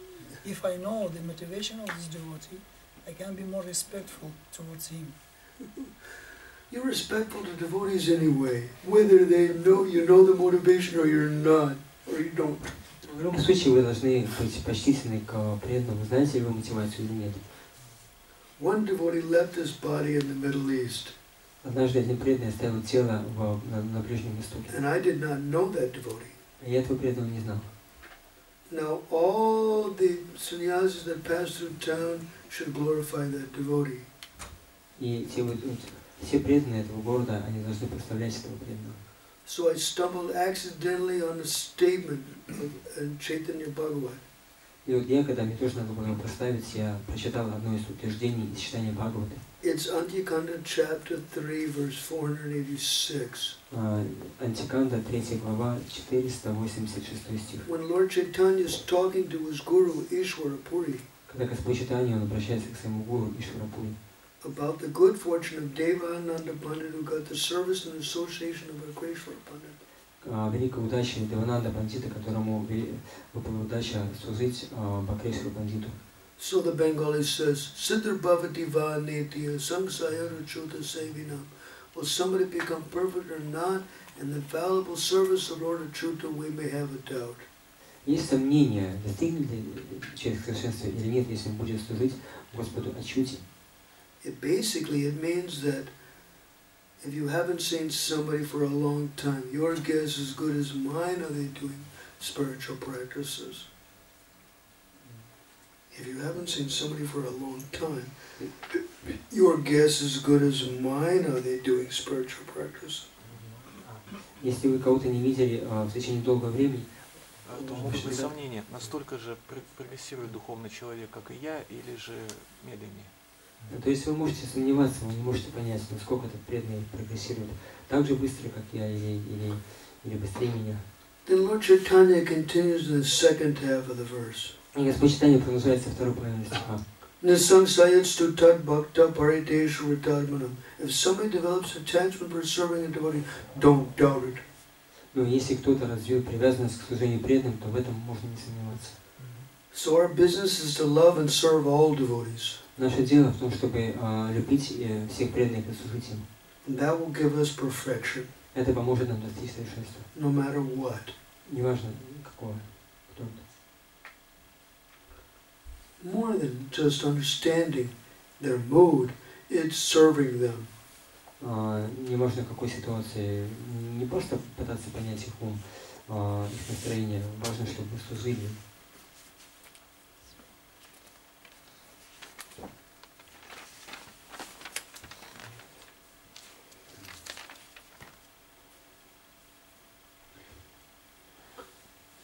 If I know the motivation of this devotee, I can be more respectful towards him. You're respectful to devotees anyway, whether they know you know the motivation or you're not, or you don't. В любом случае вы должны быть почтительны к преданному, знаете ли вы мотивацию или нет. One devotee left his body in the Middle East. Однажды один преданный оставил тело на Ближнем Востоке. And I did not know that devotee. Я этого преданного не знал. Now all the sannyasis that pass through town should glorify that devotee. И все преданные этого города, они должны прославлять этого преданного. So I stumbled accidentally on a statement in Chaitanya Bhagavat. И вот я, когда мне тоже надо было его прославить, я прочитал одно из утверждений из читания Бхагаваты. It's Antikanda chapter 3, verse 486. Антиканда, 3 глава, 486 стих. When Lord Chaitanya is talking to his guru, Ishwara Puri, Когда Господь Чайтанья, он обращается к своему гуру Ишварапури, about the good fortune of Devananda Pandit, who got the service and association of Akreshwara Pandit. Великой удачи Девананда Пандита, которому выпала удача служить Бакрешвару Пандиту. So the Bengali says, Siddhar Bhavati Va Nitya Sangsaya Ruchuta Sevinam. Will somebody become perfect or not? In the fallible service of Lord Achyuta, we may have a doubt. Есть сомнения, достигнет ли человек совершенства или нет, если он будет служить Господу Ачюте. Basically, it means that if you haven't seen somebody for a long time, your guess is as good as mine. Are they doing spiritual practices? If you haven't seen somebody for a long time, your guess is as good as mine. Are they doing spiritual practices? Если вы кого-то не видели в течение долгого времени, то могут быть сомнения, настолько же прогрессирует духовный человек, как и я, или же медленнее. То есть вы можете сомневаться, вы не можете понять, насколько этот преданный прогрессирует так же быстро, как я, или быстрее меня. Then Lord Chaitanya continues in the second half of the verse. И Господь Чайтанья продолжается второй половиной стиха. Nisangsayatstu tad bhakta pariteshu ritadmanam. If somebody develops attachment for serving a devotee, don't doubt it. Но если кто-то развил привязанность к служению преданным, то в этом можно не сомневаться. So our business is to love and serve all devotees. Наше дело в том, чтобы любить всех преданных и служить им. And that will give us perfection. Это поможет нам достичь совершенства. No matter what. Неважно какого. Кто это. More than just understanding their mood, it's serving them. Неважно в какой ситуации, не просто пытаться понять их ум, их настроение, важно, чтобы мы служили им.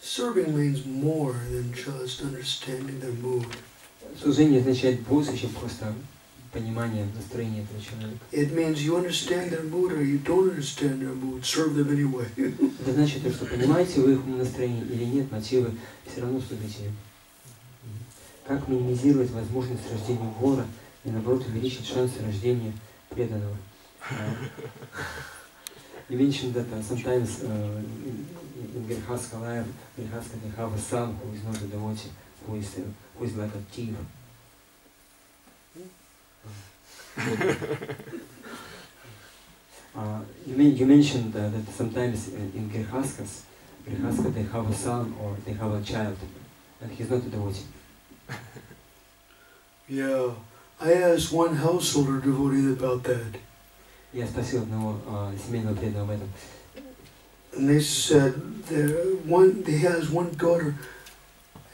Serving means more than just understanding their mood. Служение означает больше, чем просто понимание настроения этого человека. It means you understand their mood or you don't understand their mood. Serve them anyway. Это значит, что понимаете вы их настроение или нет, мотивы, все равно служите им. Как минимизировать возможность рождения вора и наоборот увеличить шансы рождения преданного? You mentioned that sometimes in Grihastha life, Grihastha they have a son who is not a devotee, who is like a thief. You mentioned that sometimes in Grihastha they have a son or they have a child, and he's not a devotee. Yeah, I asked one householder devotee about that. Я спросил одного семейного преданного об этом. And they said he has one daughter.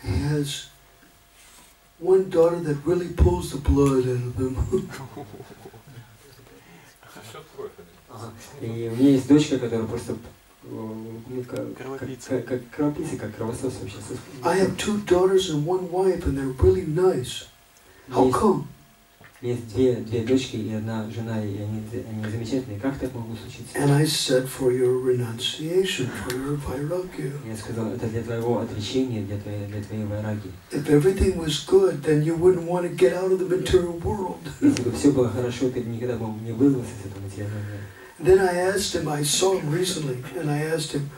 He has one daughter that really pulls the blood out of them. И у меня есть дочка, которая просто как кровопийца, как кровосос вообще. I have two daughters and one wife, and they're really nice. How come? Есть две дочки и одна жена, и они замечательные. Как так могло случиться? And I said, for your renunciation, for your vairagya. Я сказал, это для твоего отречения, для твоей вайраги. If everything was good, then you wouldn't want to get out of the material world. Если бы все было хорошо, ты бы никогда бы не вырвался из этого материального мира. Then I asked him, I saw him recently, and I asked him,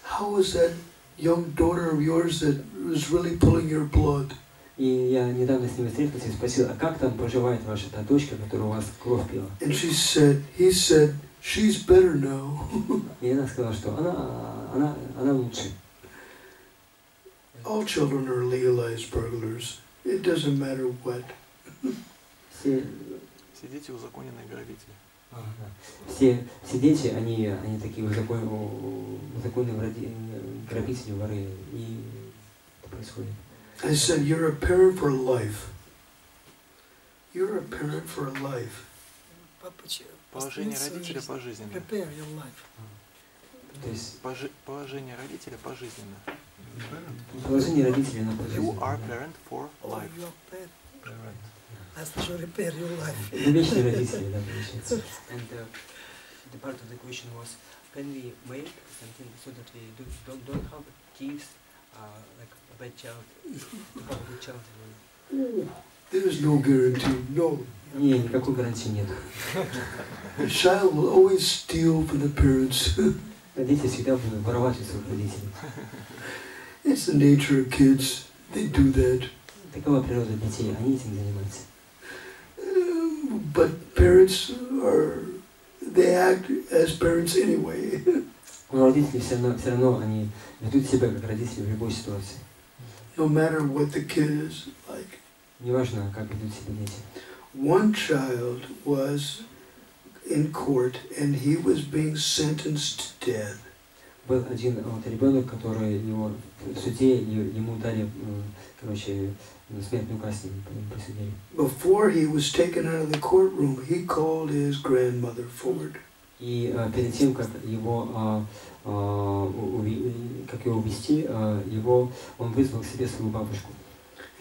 how is that young daughter of yours that was really pulling your blood? И я недавно с ним встретился и спросил, а как там проживает ваша та дочка, которая у вас кровь пила? And he said, she's better now. И она сказала, что она лучше. All children are legalized burglars. It doesn't matter what. Все дети узаконенные грабители. Все дети, они такие узаконенные грабители, воры, и это происходит. I said, you're a parent for life. You're a parent for life. Положение родителя пожизненно. Prepare your life. То есть положение родителя пожизненно. положение родителей на пожизненно. You are parent for life. I слышу repair your life. Ну, вечные родители, да, получается. And the part of the question was, can we make something so that we don't have kids, like a bad child, to have a good child? There is no guarantee, no. Не, никакой гарантии нет. The child will always steal from the parents. Дети всегда будут воровать у своих родителей. It's the nature of kids. They do that. Такова природа детей, они этим занимаются. But parents they act as parents anyway. Но родители все равно они ведут себя как родители в любой ситуации. No matter what the kid is like. Неважно, как ведут себя дети. One child was in court and he was being sentenced to death. Был один ребенок, который его в суде ему дали, короче, смертную казнь присудили. Before he was taken out of the courtroom, he called his grandmother forward. И перед тем, как его увезти, он вызвал к себе свою бабушку.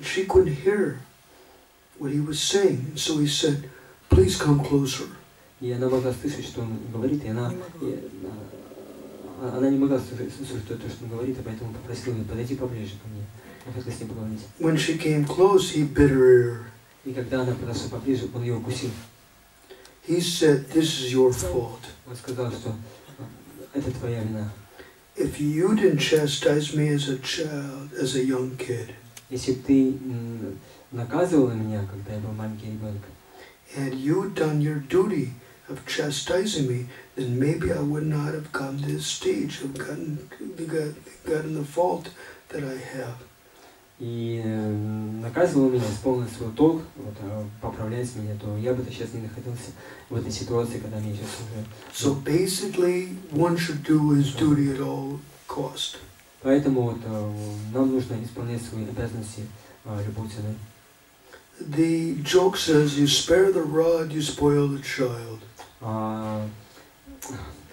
She couldn't hear what he was saying, so he said, "Please come closer." И она могла слышать, что он говорит, и она не могла слышать то, что он говорит, и поэтому попросила ее подойти поближе ко мне. Я хотел с ней поговорить. When she came close, he bit her ear. И когда она подошла поближе, он ее укусил. He said, "This is your fault. Он сказал, что это твоя вина. If you didn't chastise me as a child, as a young kid, Если бы ты наказывала меня, когда я был маленький ребенок, had you done your duty of chastising me, then maybe I would not have come to this stage of gotten the fault that I have." И наказывал меня, исполнил свой долг, поправлять меня, то я бы сейчас не находился в этой ситуации, когда мне сейчас уже... So basically, one should do his duty at all cost. Поэтому нам нужно исполнять свои обязанности любой ценой. The joke says, "You spare the rod, you spoil the child."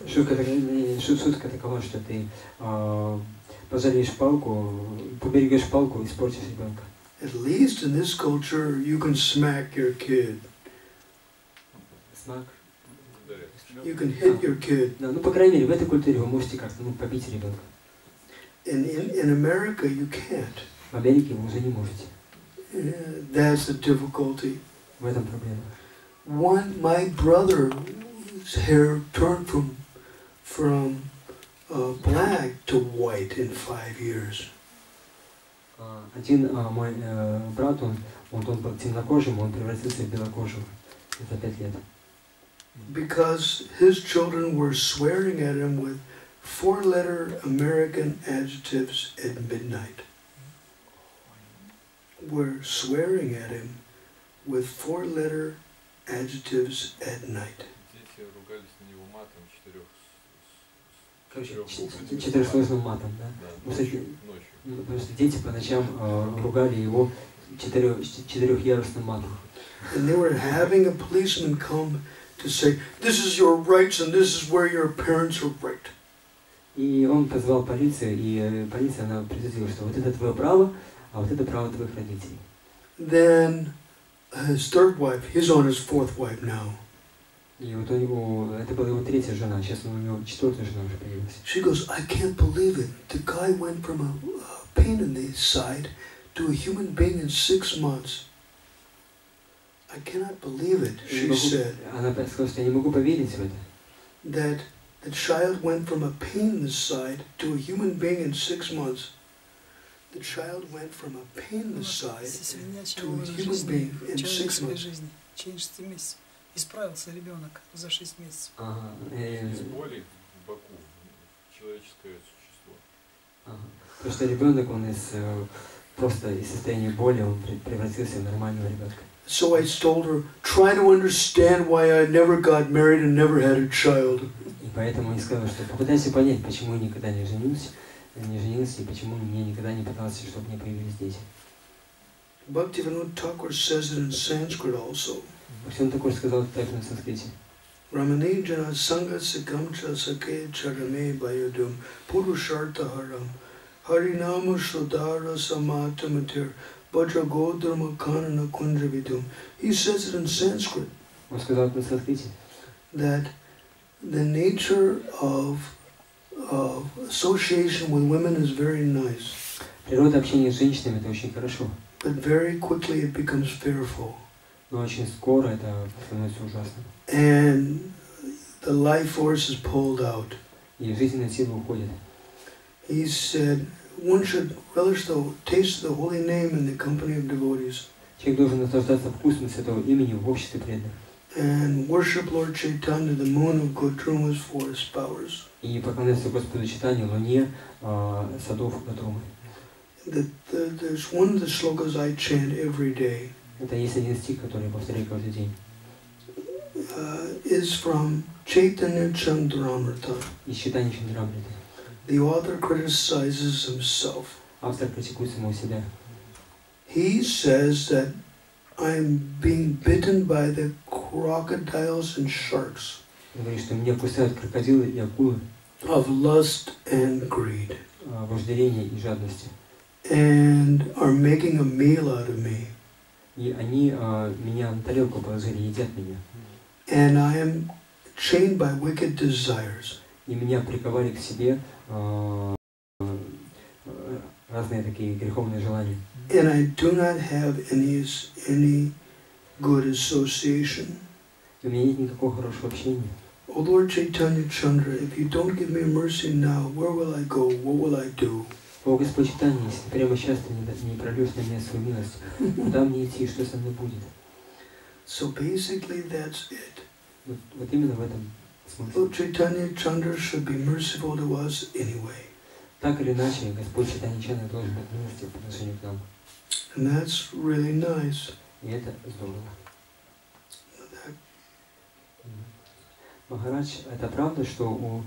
Шутка такова, что ты пожалеешь палку, поберегешь палку и испортишь ребенка. At least in this culture, you can smack your kid. Смак. You can hit your kid. Да, ну, по крайней мере, в этой культуре вы можете как-то побить ребенка. In America, you can't. В Америке вы уже не можете. That's the difficulty. В этом проблема. My brother's hair turned from black to white in 5 years. Один мой брат, он был темнокожим, он превратился в белокожего за 5 лет. Because his children were swearing at him with 4-letter American adjectives at midnight. Were swearing at him with 4-letter adjectives at night. Дети ругались на него матом Четырехсложным матом, да? Ночью. Потому что дети по ночам ругали его четырехъярусным матом. And they were having a policeman come to say, "This is your rights and this is where your parents are right." И он позвал полицию, и полиция, она присудила, что вот это твое право, а вот это право твоих родителей. Then his third wife, he's on his 4th wife now. И вот у него, это была его 3-я жена, сейчас у него 4-я жена уже появилась. She goes, "I can't believe it. The guy went from a pain in the side to a human being in 6 months. I cannot believe it," she said. Она сказала, что я не могу поверить в это. That the child went from a pain in the side to a human being in 6 months. The child went from a pain in the side to a human being in 6 months. Через 6 месяцев. Исправился ребенок за 6 месяцев. Из боли в боку человеческое существо. Потому что ребенок, он просто из состояния боли, он превратился в нормального ребенка. So I told her, "Try to understand why I never got married and never had a child." И поэтому я сказал, что попытайся понять, почему я никогда не женился, и почему мне никогда не пытался, чтобы у меня появились дети. Bhaktivinoda Thakur says it in Sanskrit also. Он такой сказал также на санскрите. Ramani jana sangha sikamcha sake charame bayadum purushartha haram harinama shodara samatamatir Bhaja Godharma Kanana Kunjavidum. He says it in Sanskrit. Он сказал на санскрите. That the nature of association with women is very nice. Природа общения с женщинами это очень хорошо. But very quickly it becomes fearful. Но очень скоро это становится ужасно. And the life force is pulled out. И жизненная сила уходит. He said one should relish the taste of the holy name in the company of devotees. Человек должен наслаждаться вкусом святого имени в обществе преданных. And worship Lord Chaitanya, the moon of Godruma's forest powers. И поклоняться Господу Чайтанью, Луне, садов Годрумы. There's one of the slokas I chant every day. Это есть один стих, который я повторяю каждый день. Is from Chaitanya Chandramrita. Из Чайтаньи Чандрамриты. The author criticizes himself. Автор критикует самого себя. He says that I'm being bitten by the crocodiles and sharks. Он говорит, что меня кусают крокодилы и акулы. Of lust and greed. Вожделения и жадности. And are making a meal out of me. И они меня на тарелку положили, едят меня. And I am chained by wicked desires. И меня приковали к себе разные такие греховные желания. And I do not have any good association. И у меня нет никакого хорошего общения. O Lord Chaitanya Chandra, if you don't give me mercy now, where will I go? What will I do? О Господь Чайтанья, если прямо сейчас ты не прольешь на меня свою милость, куда мне идти, что со мной будет? So basically that's it. Вот именно в этом смысл. Lord Chaitanya Chandra should be merciful to us anyway. Так или иначе, Господь Чайтанья Чандра должен быть милостив по отношению к нам. And that's really nice. И это здорово. Махарадж, это правда, что у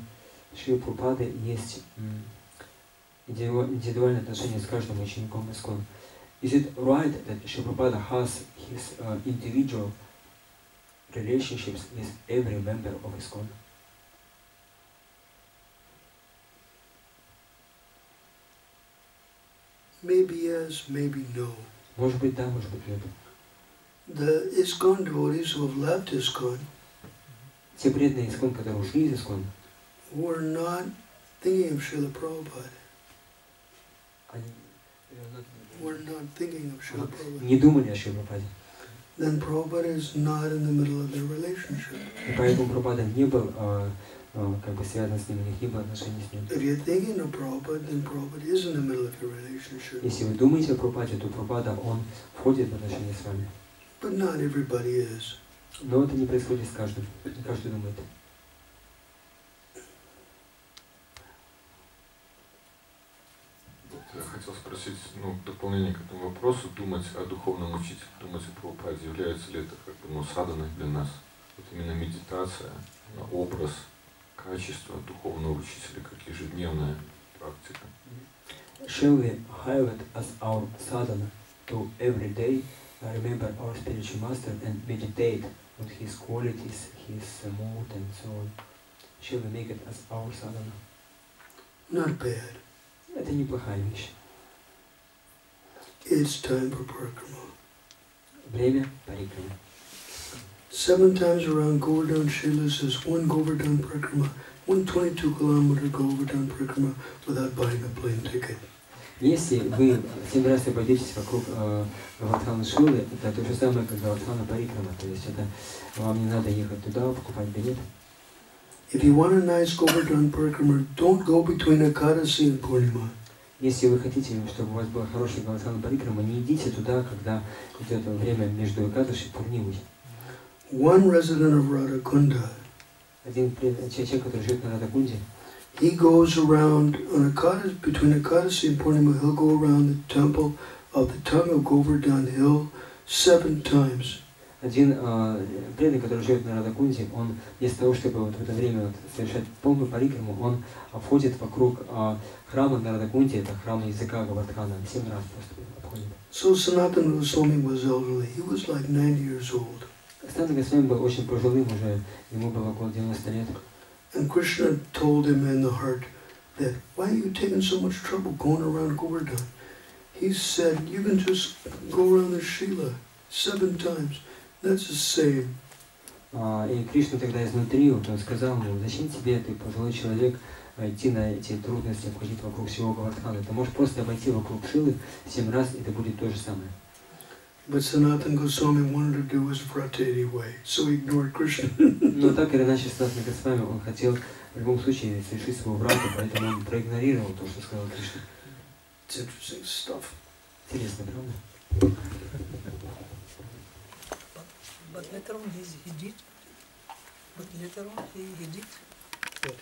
Шри Прабхупады есть индивидуальное отношение с каждым учеником ISKCON? Is it right that Shri Prabhupada has his individual relationships with every member of ISKCON? Maybe yes, maybe no. Может быть да, может быть нет. The ISKCON devotees who have left ISKCON Те преданные ISKCON, которые ушли из ISKCON, were not thinking of Srila Prabhupada. Were not thinking of Srila Prabhupada. не думали о Шри Прабхупаде. Then Prabhupada is not in the middle of their relationship. И поэтому Прабхупада не был как бы связан с ним, у них не было отношений с ним. If you're thinking of Prabhupada, then Prabhupada is in the middle of your relationship. Если вы думаете о Прабхупаде, то Прабхупада, он входит в отношения с вами. But not everybody is. Но это не происходит с каждым. Не каждый думает. Я хотел спросить, в дополнение к этому вопросу, думать о духовном учителе, думать о Прабхупаде, является ли это как бы саданой для нас? Вот именно медитация, образ, качество духовного учителя, как ежедневная практика. Shall we have it as our sadhana to every day remember our spiritual master and meditate on his qualities, his mood and so on? Shall we make it as our sadhana? Not bad. Это неплохая вещь. It's time for parikrama. Время парикрама. 7 times around Govardhan Shilas is one Govardhan parikrama, 122-kilometer Govardhan parikrama without buying a plane ticket. Если вы 7 раз обойдетесь вокруг Говардхана Шилы, это то же самое, как Говардхана парикрама. То есть это вам не надо ехать туда, покупать билет. If you want a nice Govardhan parikrama, don't go between Ekadasi and Purnima. Если вы хотите, чтобы у вас была хорошая Говардхана парикрама, не идите туда, когда идет время между Экадаши и Пурнимой. One resident of Radhakunda, Один человек, который живет на Радакунде, he goes around on Ekadasi, between Ekadasi and Purnima, he'll go around the temple of the tongue of Govardhan Hill 7 times. Один преданный, который живет на Радакунде, он вместо того, чтобы в это время совершать полную парикраму, он обходит вокруг храма на Радакунде, это храм языка Говардхана, 7 раз просто обходит. So Sanatana Goswami was elderly. He was like 90 years old. Санатана Госвами был очень пожилым уже, ему было около 90 лет. And Krishna told him in the heart that, why are you taking so much trouble going around Govardhan? he said, you can just go around the Shila 7 times. That's the same. И Кришна тогда изнутри, вот он сказал ему, зачем тебе, ты пожилой человек, идти на эти трудности, обходить вокруг всего Гавардхана. Ты можешь просто обойти вокруг Шилы 7 раз, и это будет то же самое. But Sanatana Goswami wanted to do his Vratedi way, so he ignored Krishna. Но так или иначе, Санатана Госвами, он хотел в любом случае совершить свою врату, поэтому он проигнорировал то, что сказал Кришна. It's interesting stuff. Интересно, правда? But later on he did. But later on he did. What?